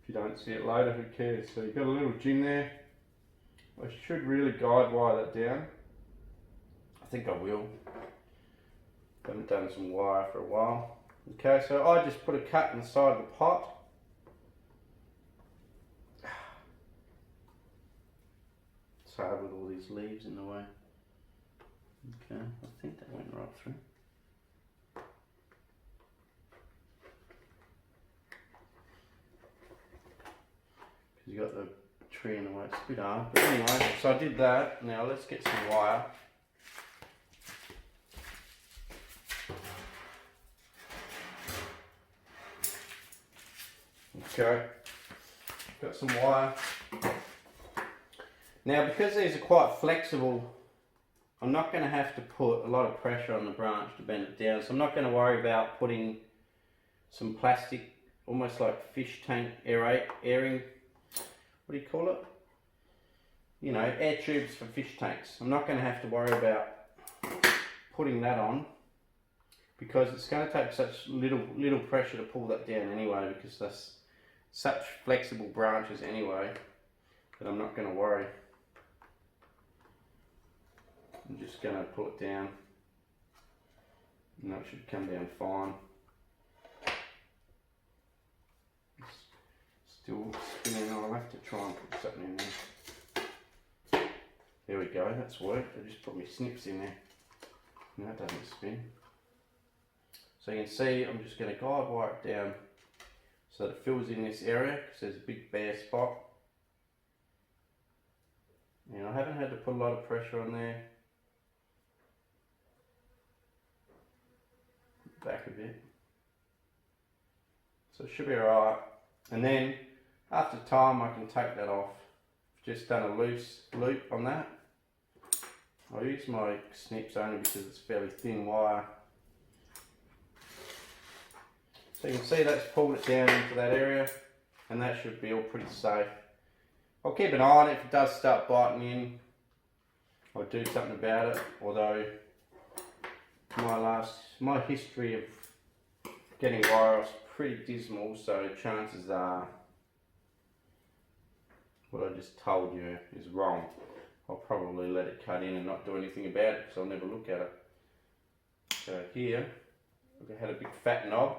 If you don't see it later, who cares? So you've got a little gin there. I should really guide wire that down. I think I will. Haven't done some wire for a while. Okay, so I just put a cut in the side of the pot. It's hard with all these leaves in the way. Okay, I think that went right through. Because you got the tree in the way, it's a bit hard. But anyway, so I did that. Now let's get some wire. Okay, got some wire. Now because these are quite flexible, I'm not going to have to put a lot of pressure on the branch to bend it down. So I'm not going to worry about putting some plastic, almost like fish tank airing, what do you call it? You know, air tubes for fish tanks. I'm not going to have to worry about putting that on because it's going to take such little pressure to pull that down anyway, because that's such flexible branches anyway that I'm not going to worry. I'm just going to pull it down and that should come down fine. It's still spinning. I'll have to try and put something in there. There we go, that's worked. I just put my snips in there and that doesn't spin. So you can see I'm just going to guide wire it down so that it fills in this area because there's a big bare spot. And I haven't had to put a lot of pressure on there. back a bit. So it should be alright. And then after time I can take that off. Just done a loose loop on that. I use my snips only because it's fairly thin wire. So you can see that's pulled it down into that area, and that should be all pretty safe. I'll keep an eye on it. If it does start biting in, I'll do something about it. Although my history of getting wire off's pretty dismal, so chances are what I just told you is wrong. I'll probably let it cut in and not do anything about it because I'll never look at it. So here, I've had a big fat knob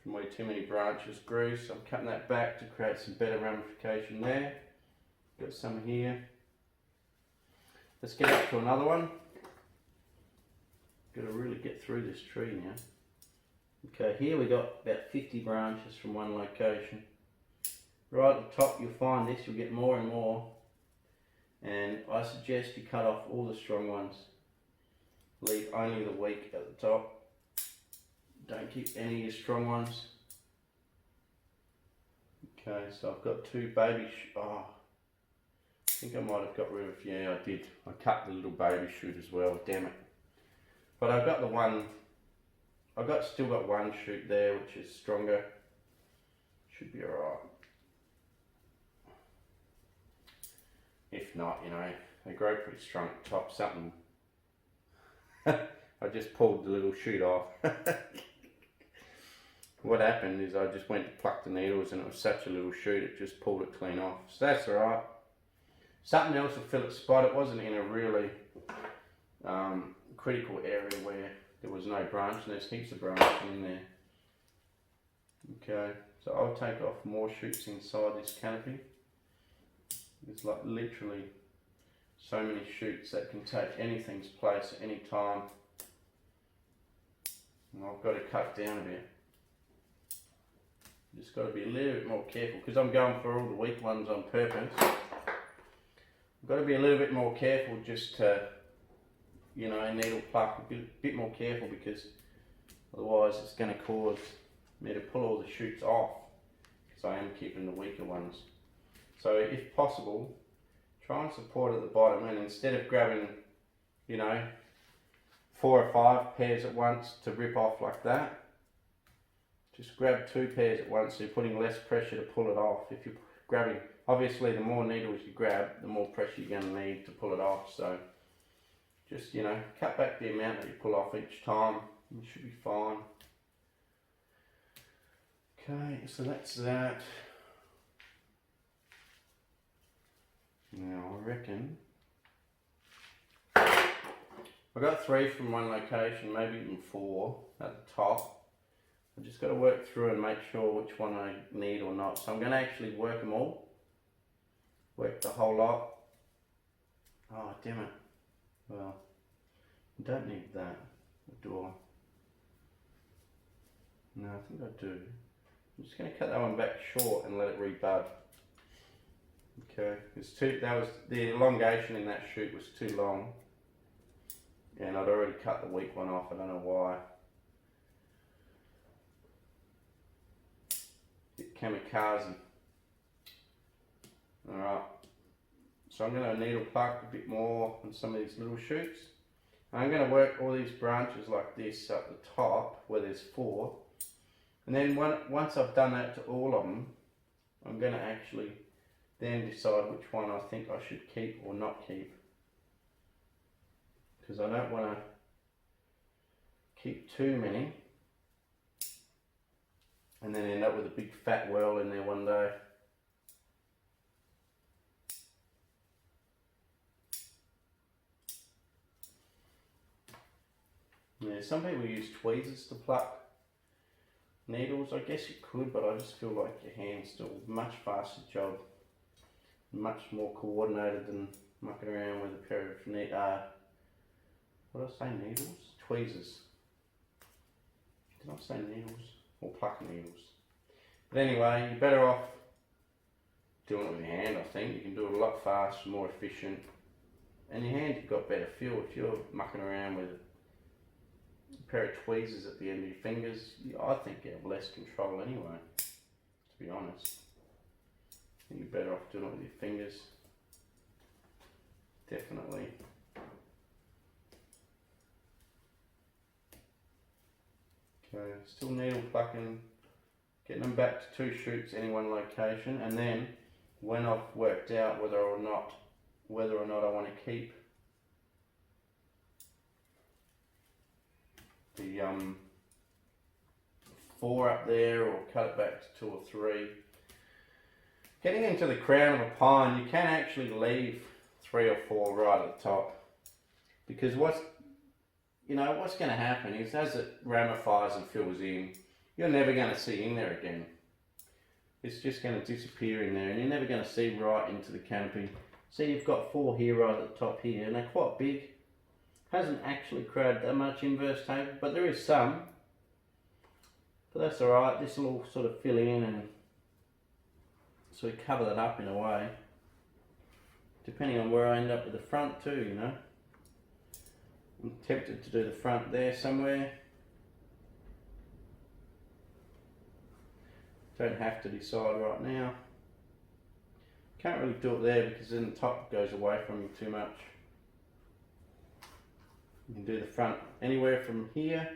from where too many branches grew, so I'm cutting that back to create some better ramification there. Got some here. Let's get up to another one. Got to really get through this tree now. Okay, here we got about 50 branches from one location. Right at the top you'll find this, you'll get more and more. And I suggest you cut off all the strong ones. Leave only the weak at the top. Don't keep any of your strong ones. Okay, so I've got two baby I think I might have got rid of, yeah I did. I cut the little baby shoot as well, damn it. But I've got the one, still got one shoot there which is stronger. Should be alright. If not, you know, they grow pretty strong at the top, something. I just pulled the little shoot off. What happened is I just went to pluck the needles and it was such a little shoot it just pulled it clean off. So that's alright. Something else will fill its spot. It wasn't in a really critical area where there was no branch, and there's heaps of branch in there. Okay, so I'll take off more shoots inside this canopy. There's like literally so many shoots that can take anything's place at any time. And I've got to cut down a bit. Just got to be a little bit more careful because I'm going for all the weak ones on purpose. I've got to be a little bit more careful just to, you know, needle pluck a bit more careful because otherwise it's going to cause me to pull all the shoots off because I am keeping the weaker ones. So if possible, try and support at the bottom, and instead of grabbing, you know, 4 or 5 pairs at once to rip off like that, just grab 2 pairs at once so you're putting less pressure to pull it off. If you're grabbing, obviously the more needles you grab, the more pressure you're going to need to pull it off. So just, you know, cut back the amount that you pull off each time, and you should be fine. Okay, so that's that. Now I reckon I got 3 from one location, maybe even 4 at the top. I've just got to work through and make sure which one I need or not. So I'm going to actually work them all. Work the whole lot. Oh damn it. Well, I don't need that. Or do I? No, I think I do. I'm just going to cut that one back short and let it rebud. Okay, the elongation in that shoot was too long, and I'd already cut the weak one off. I don't know why. Bit kamikaze. Alright, so I'm going to needle pluck a bit more on some of these little shoots. I'm going to work all these branches like this up the top where there's 4, and then once I've done that to all of them, I'm going to actually then decide which one I think I should keep or not keep, because I don't want to keep too many and then end up with a big fat whirl in there one day. Yeah, some people use tweezers to pluck needles. I guess you could, but I just feel like your hands do a much faster job. Much more coordinated than mucking around with a pair of what did I say, needles? Tweezers. Did I say needles? Or pluck needles? But anyway, you're better off doing it with your hand, I think. You can do it a lot faster, more efficient. And your hand, you've got better feel. If you're mucking around with a pair of tweezers at the end of your fingers, I think you have less control anyway, to be honest. I think you're better off doing it with your fingers. Definitely. Okay, still needle plucking, getting them back to 2 shoots any one location, and then when I've worked out whether or not I want to keep the 4 up there or cut it back to 2 or 3. Getting into the crown of a pine, you can actually leave 3 or 4 right at the top, because what's going to happen is as it ramifies and fills in, you're never going to see in there again. It's just going to disappear in there and you're never going to see right into the canopy. See, you've got 4 here right at the top here, and they're quite big. Hasn't actually created that much inverse taper, but there is some. But that's alright, this will all sort of fill in and sort of cover that up in a way. Depending on where I end up with the front too, you know. I'm tempted to do the front there somewhere. Don't have to decide right now. Can't really do it there because then the top goes away from you too much. You can do the front anywhere from here,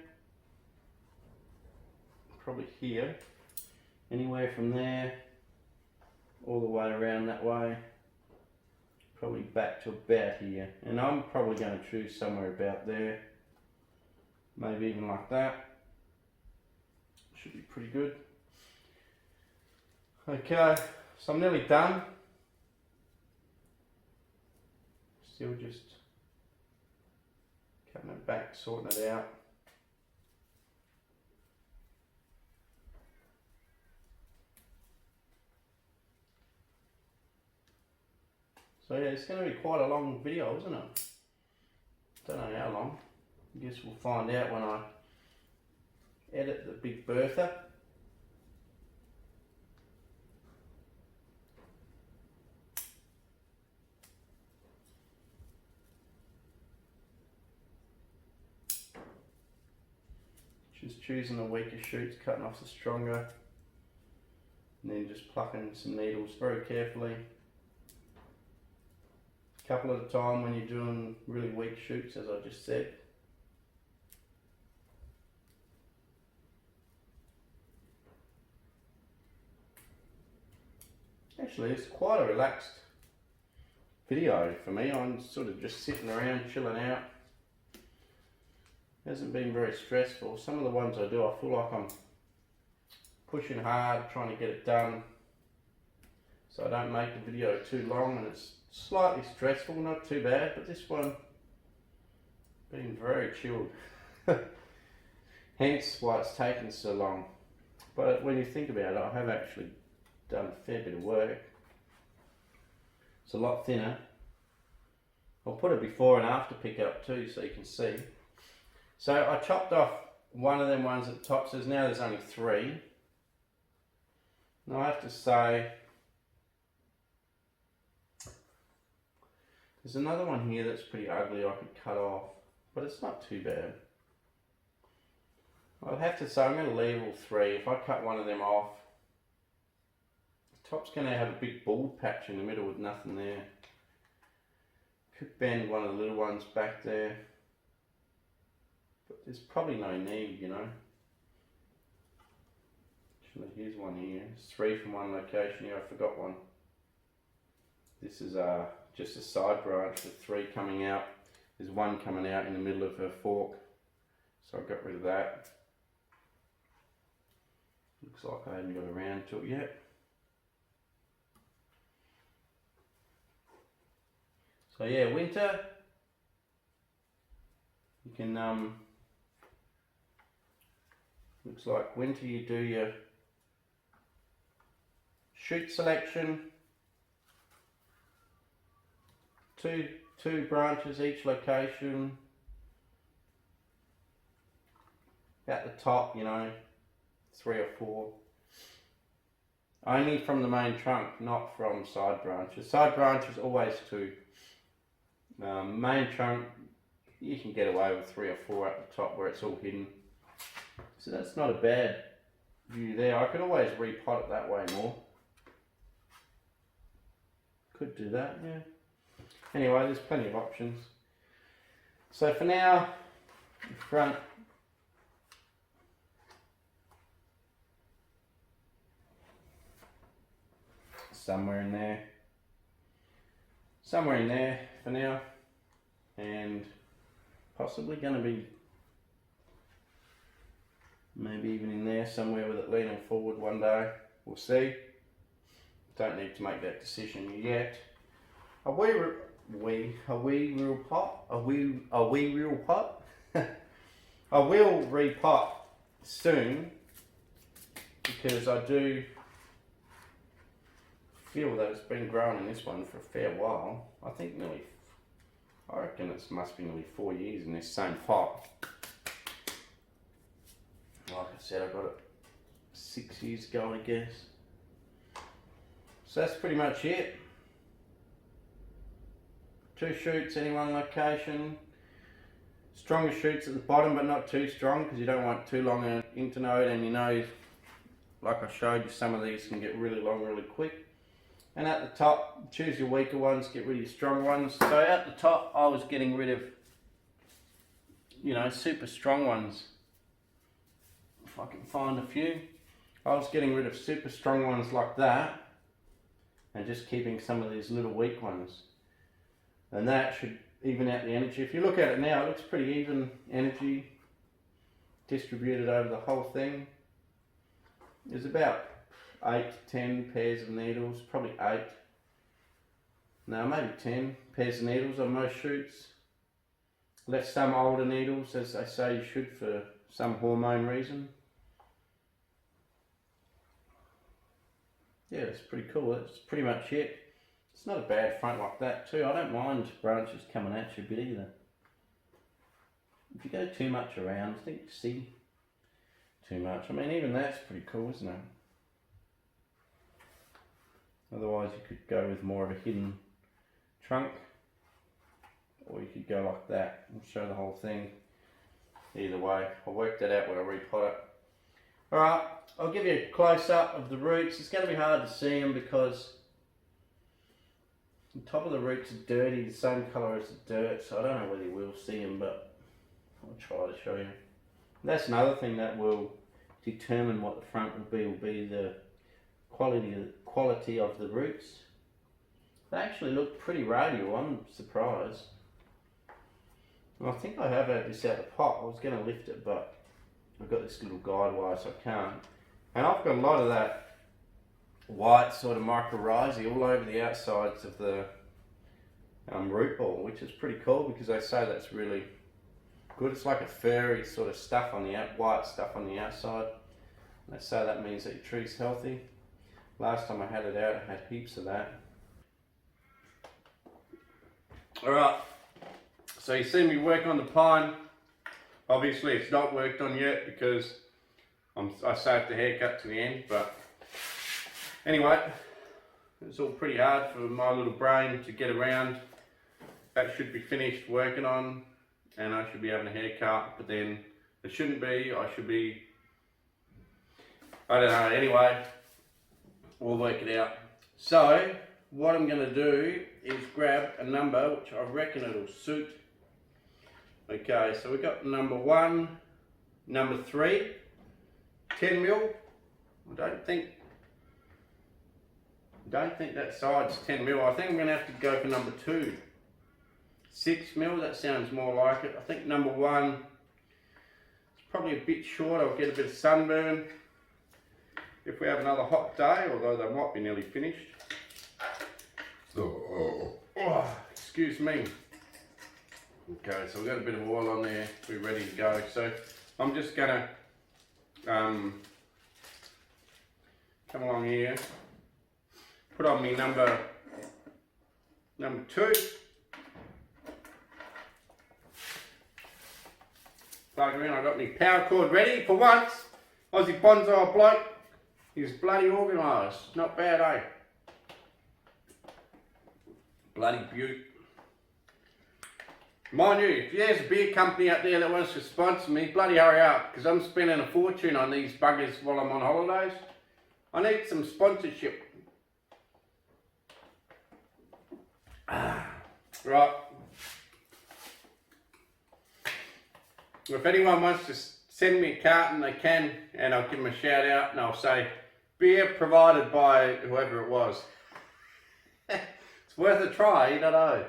probably here, anywhere from there, all the way around that way, probably back to about here. And I'm probably going to choose somewhere about there, maybe even like that. Should be pretty good. Okay, so I'm nearly done. Still just cutting it back, sorting it out. So yeah, it's going to be quite a long video, isn't it? Don't know how long. I guess we'll find out when I edit the Big Bertha. Just choosing the weaker shoots, cutting off the stronger, and then just plucking some needles very carefully. A couple at a time when you're doing really weak shoots, as I just said. Actually, it's quite a relaxed video for me. I'm sort of just sitting around, chilling out. Hasn't been very stressful. Some of the ones I do, I feel like I'm pushing hard, trying to get it done, so I don't make the video too long, and it's slightly stressful, not too bad, but this one been very chilled. Hence why it's taken so long. But when you think about it, I have actually done a fair bit of work. It's a lot thinner. I'll put a before and after pick up too, so you can see. So I chopped off one of them ones at the top, so now there's only 3. Now I have to say, there's another one here that's pretty ugly I could cut off, but it's not too bad. I'll have to say I'm going to leave all 3. If I cut one of them off, the top's going to have a big bald patch in the middle with nothing there. Could bend one of the little ones back there. But there's probably no need, you know. Actually, here's one here. There's 3 from one location here. I forgot one. This is just a side branch with 3 coming out. There's 1 coming out in the middle of her fork, so I got rid of that. Looks like I haven't got around to it yet. So yeah, winter. You can looks like winter you do your shoot selection, two branches each location, at the top, you know, 3 or 4, only from the main trunk, not from side branches. Side branches always 2, main trunk you can get away with 3 or 4 at the top where it's all hidden. So that's not a bad view there. I could always repot it that way more. Could do that, yeah. Anyway, there's plenty of options. So for now, the front. Somewhere in there for now, and possibly going to be maybe even in there somewhere with it leaning forward one day. We'll see. Don't need to make that decision yet. A wee real pot. I will repot soon because I do feel that it's been growing in this one for a fair while. I reckon it must be nearly 4 years in this same pot. Like I said, I got it 6 years ago, I guess. So that's pretty much it. 2 shoots, any one location. Stronger shoots at the bottom, but not too strong because you don't want too long an internode, and you know, like I showed you, some of these can get really long really quick. And at the top, choose your weaker ones, get rid of your strong ones. So at the top, I was getting rid of, you know, super strong ones. If I can find a few. I was getting rid of super strong ones like that, and just keeping some of these little weak ones. And that should even out the energy. If you look at it now, it looks pretty even energy distributed over the whole thing. There's about 8 to 10 pairs of needles, probably 8. No, maybe 10 pairs of needles on most shoots. Left some older needles, as they say you should for some hormone reason. Yeah, it's pretty cool. That's pretty much it. It's not a bad front like that too. I don't mind branches coming at you a bit either. If you go too much around, I think see too much. I mean, even that's pretty cool, isn't it? Otherwise you could go with more of a hidden trunk, or you could go like that and show the whole thing. Either way, I'll work that out when I repot it. Alright, I'll give you a close up of the roots. It's going to be hard to see them because the top of the roots are dirty, the same colour as the dirt, so I don't know whether you will see them, but I'll try to show you. That's another thing that will determine what the front will be the quality of the roots. They actually look pretty radial. I'm surprised. And I think I have had this out the pot. I was going to lift it, but I've got this little guide wire, so I can't. And I've got a lot of that white sort of mycorrhizae all over the outsides of the root ball, which is pretty cool because they say that's really good. It's like a furry sort of stuff on the white stuff on the outside. They say that means that your tree's healthy. Last time I had it out, I had heaps of that. Alright, so you see me work on the pine. Obviously it's not worked on yet because I saved the haircut to the end, but anyway, it's all pretty hard for my little brain to get around. That should be finished working on and I should be having a haircut, but then it shouldn't be. I should be, I don't know, anyway, we'll work it out. So what I'm going to do is grab a number which I reckon it'll suit. Okay, so we got number 1, number 3, 10 mil. I don't think that side's 10 mil. I think I'm going to have to go for number 2. 6 mil, that sounds more like it. I think number 1 is probably a bit short. I'll get a bit of sunburn if we have another hot day, although they might be nearly finished. Oh, excuse me. Okay, so we've got a bit of oil on there. We're ready to go. So I'm just gonna come along here, put on me number 2. Plug her in. I got my power cord ready for once. Aussie bonsai bloke. He's bloody organised. Not bad, eh? Bloody beaut. Mind you, if there's a beer company out there that wants to sponsor me, bloody hurry up, because I'm spending a fortune on these buggers while I'm on holidays. I need some sponsorship. Right. If anyone wants to send me a carton, they can, and I'll give them a shout out, and I'll say, beer provided by whoever it was. It's worth a try, you don't know.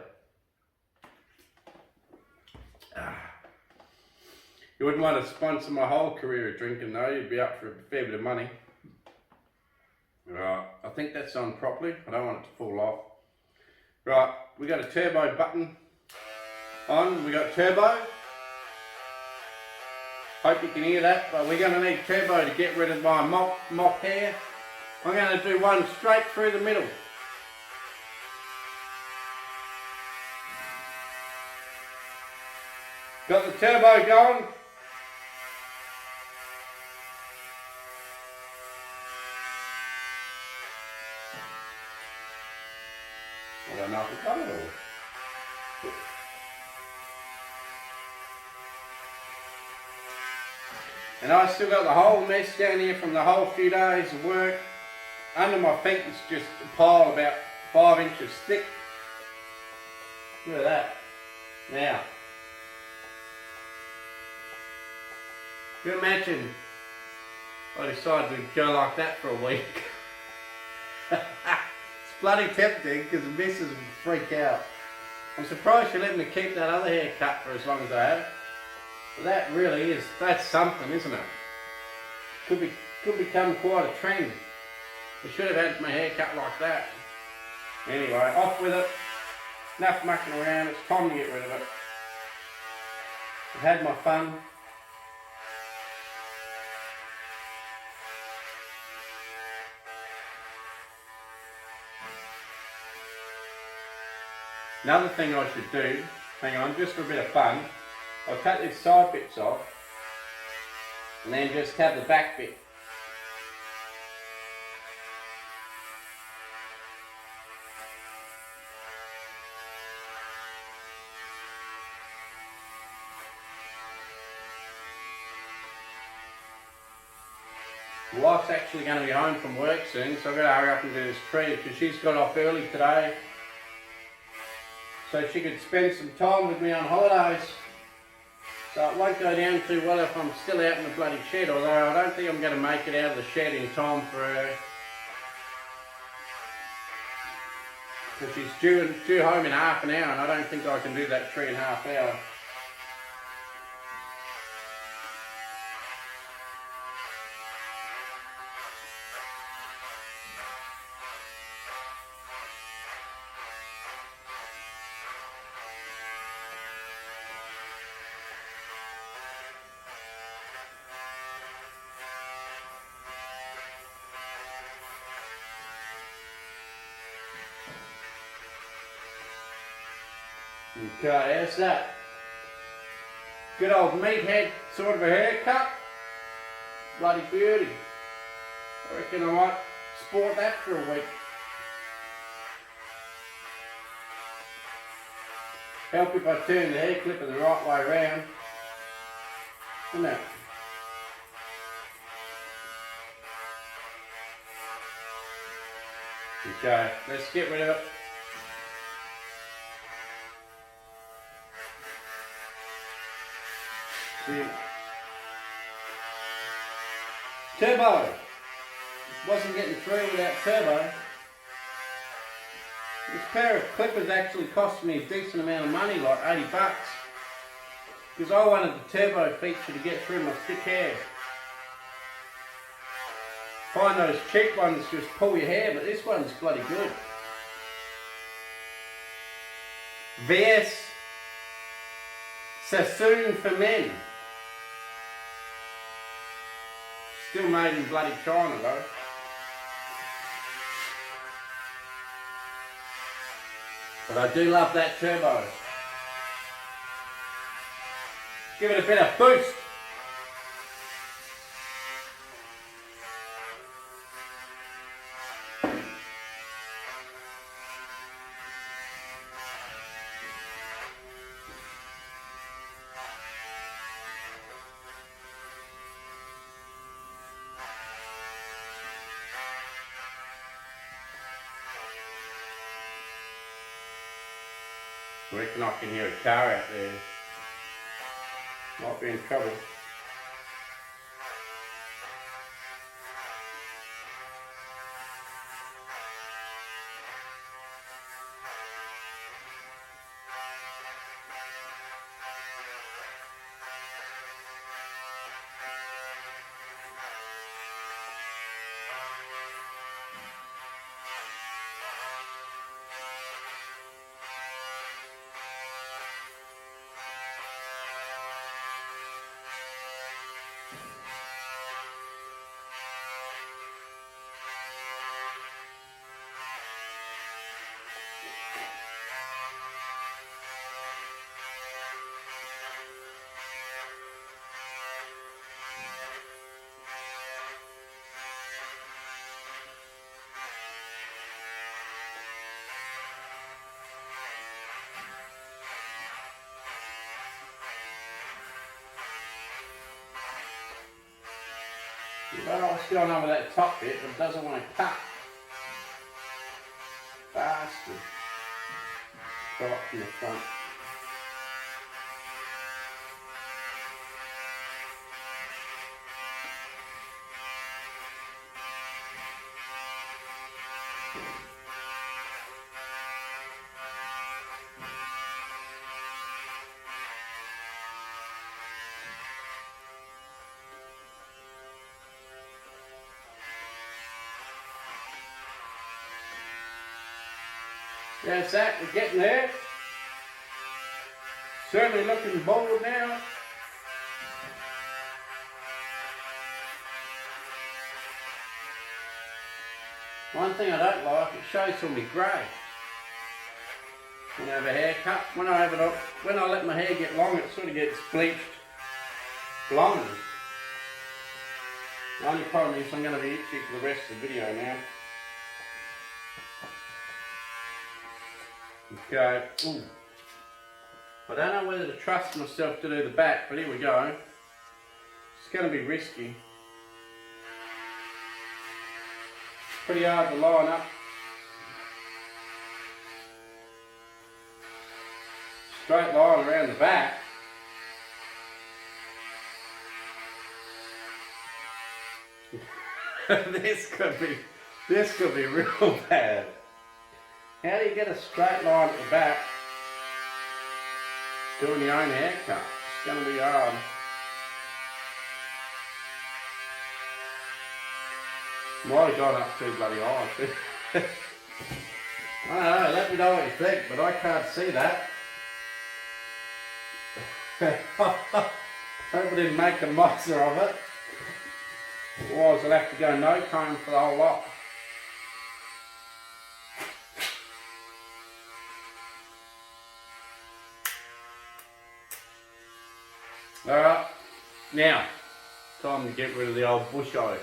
You wouldn't want to sponsor my whole career of drinking though, you'd be up for a fair bit of money. Right, I think that's on properly, I don't want it to fall off. Right, we got a turbo button on, we got turbo. Hope you can hear that, but we're going to need turbo to get rid of my mop hair. I'm going to do one straight through the middle. Got the turbo going. I don't know if it's done it all. And I still got the whole mess down here from the whole few days of work. Under my feet is just a pile about 5 inches thick. Look at that. Now, can you imagine I decided to go like that for a week? It's bloody tempting because the missus would freak out. I'm surprised she let me keep that other hair cut for as long as I have. But that really is, that's something, isn't it? Could become quite a trend. I should have had my hair cut like that. Anyway, off with it. Enough mucking around, it's time to get rid of it. I've had my fun. Another thing I should do, hang on, just for a bit of fun, I'll cut these side bits off and then just have the back bit. My wife's actually going to be home from work soon, so I've got to hurry up and do this tree because she's got off early today so she could spend some time with me on holidays. So it won't go down too well if I'm still out in the bloody shed, although I don't think I'm going to make it out of the shed in time for her. Because she's due home in half an hour and I don't think I can do that 3.5 hours. Okay, how's that? Good old meathead sort of a haircut. Bloody beauty. I reckon I might sport that for a week. Help if I turn the hair clipper the right way around. Isn't it? Okay, let's get rid of it. See. Turbo. Wasn't getting through without turbo. This pair of clippers actually cost me a decent amount of money, like 80 bucks. Because I wanted the turbo feature to get through my thick hair. Find those cheap ones just pull your hair, but this one's bloody good. VS Sassoon for men. Still made in bloody China though. But I do love that turbo. Give it a bit of boost. I reckon I can hear a car out there. Might be in trouble. Well, what's going on with that top bit, but it doesn't want to cut. Bastard. Right from the front. There's that, we're getting there. Certainly looking bold now. One thing I don't like, it shows all my grey. When I have a haircut, when I let my hair get long, it sort of gets bleached blonde. The only problem is I'm going to be itchy for the rest of the video now. Okay. Ooh. I don't know whether to trust myself to do the back, but here we go. It's going to be risky. Pretty hard to line up. Straight line around the back. This could be real bad. How do you get a straight line at the back doing your own haircut? It's going to be hard. Might have gone up too bloody high. I don't know, let me know what you think, but I can't see that. Hope I didn't make a monster of it. Otherwise I'll have to go no comb for the whole lot. Alright, now, time to get rid of the old bush eyes.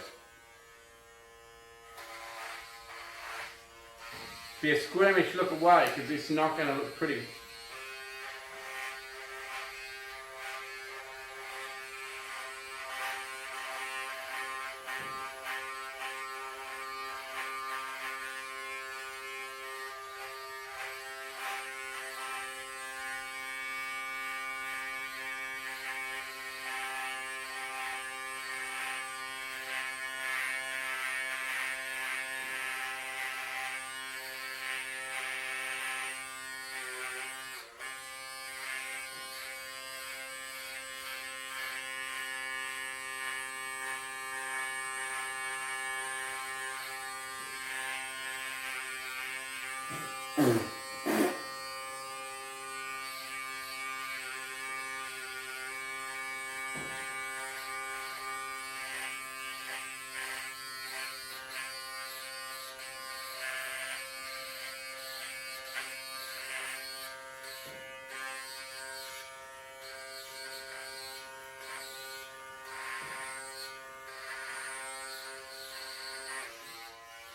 Be a squirmish look away because it's not going to look pretty.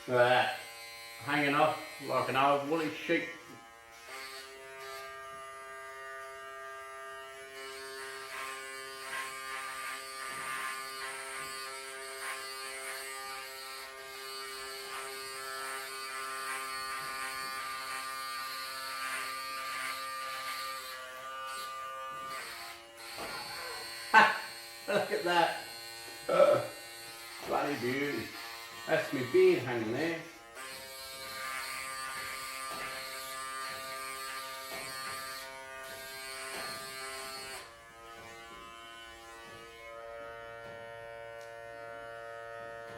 Look at that, hanging off like an old woolly sheep. Look at that. Bloody beauty. That's my beard hanging there.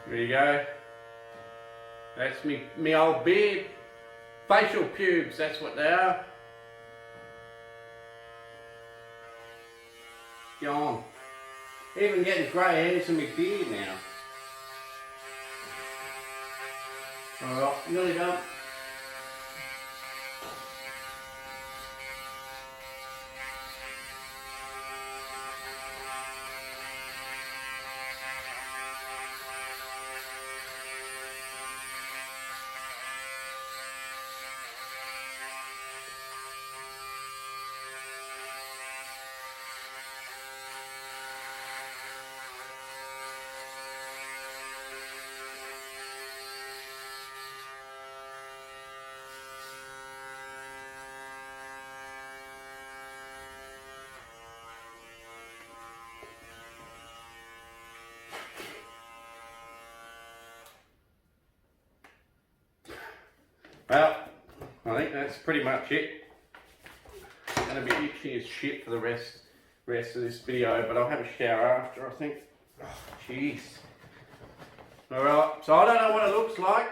There you go. That's me old beard. Facial pubes, that's what they are. Go on. Even getting grey hairs in my beard now. Alright, nearly done. Well, I think that's pretty much it. I'm going to be itchy as shit for the rest of this video, but I'll have a shower after, I think. Oh, jeez. Alright, so I don't know what it looks like.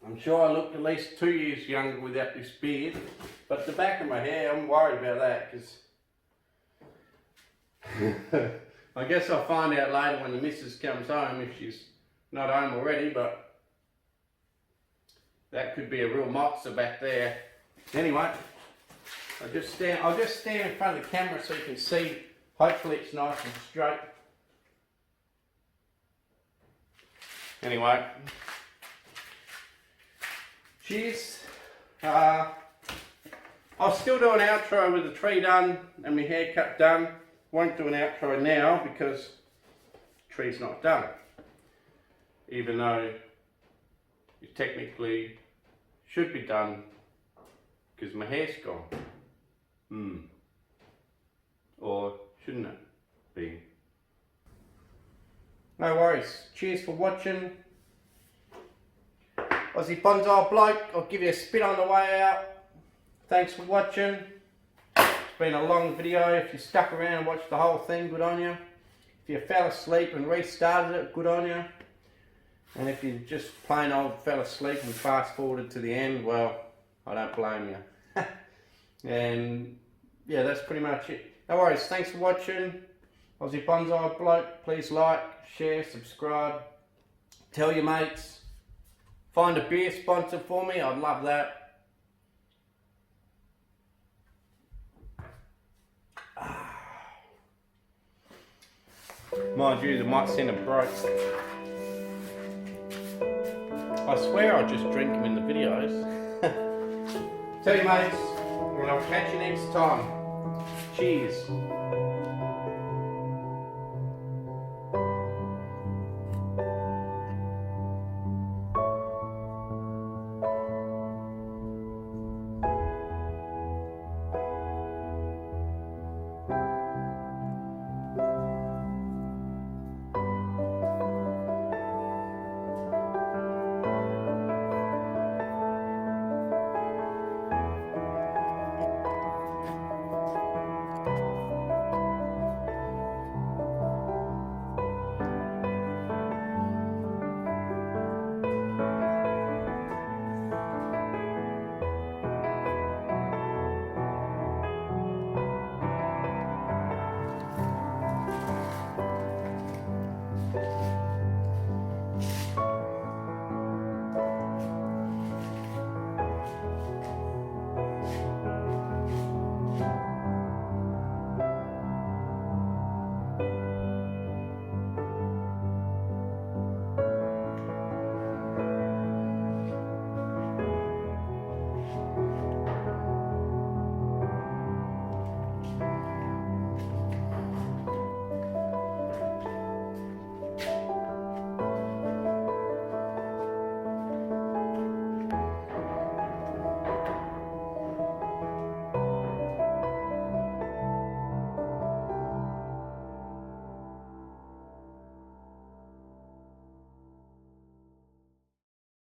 I'm sure I look at least 2 years younger without this beard, but the back of my hair, I'm worried about that, because I guess I'll find out later when the missus comes home if she's not home already, but that could be a real monster back there. Anyway, I'll just stand in front of the camera so you can see. Hopefully it's nice and straight. Anyway, cheers. I'll still do an outro with the tree done and my haircut done. Won't do an outro now because the tree's not done. Even though it technically should be done because my hair's gone. Or shouldn't it be? No worries. Cheers for watching. Aussie Bonsai bloke, I'll give you a spit on the way out. Thanks for watching. It's been a long video. If you stuck around and watched the whole thing, good on you. If you fell asleep and restarted it, good on you. And if you just plain old fell asleep and fast forwarded to the end, well, I don't blame you. And yeah, that's pretty much it. No worries, thanks for watching. Aussie Bonsai bloke, please like, share, subscribe. Tell your mates. Find a beer sponsor for me, I'd love that. Mind you, they might send a broke. I swear I just drink them in the videos. Tell you mates, and I'll catch you next time. Cheers.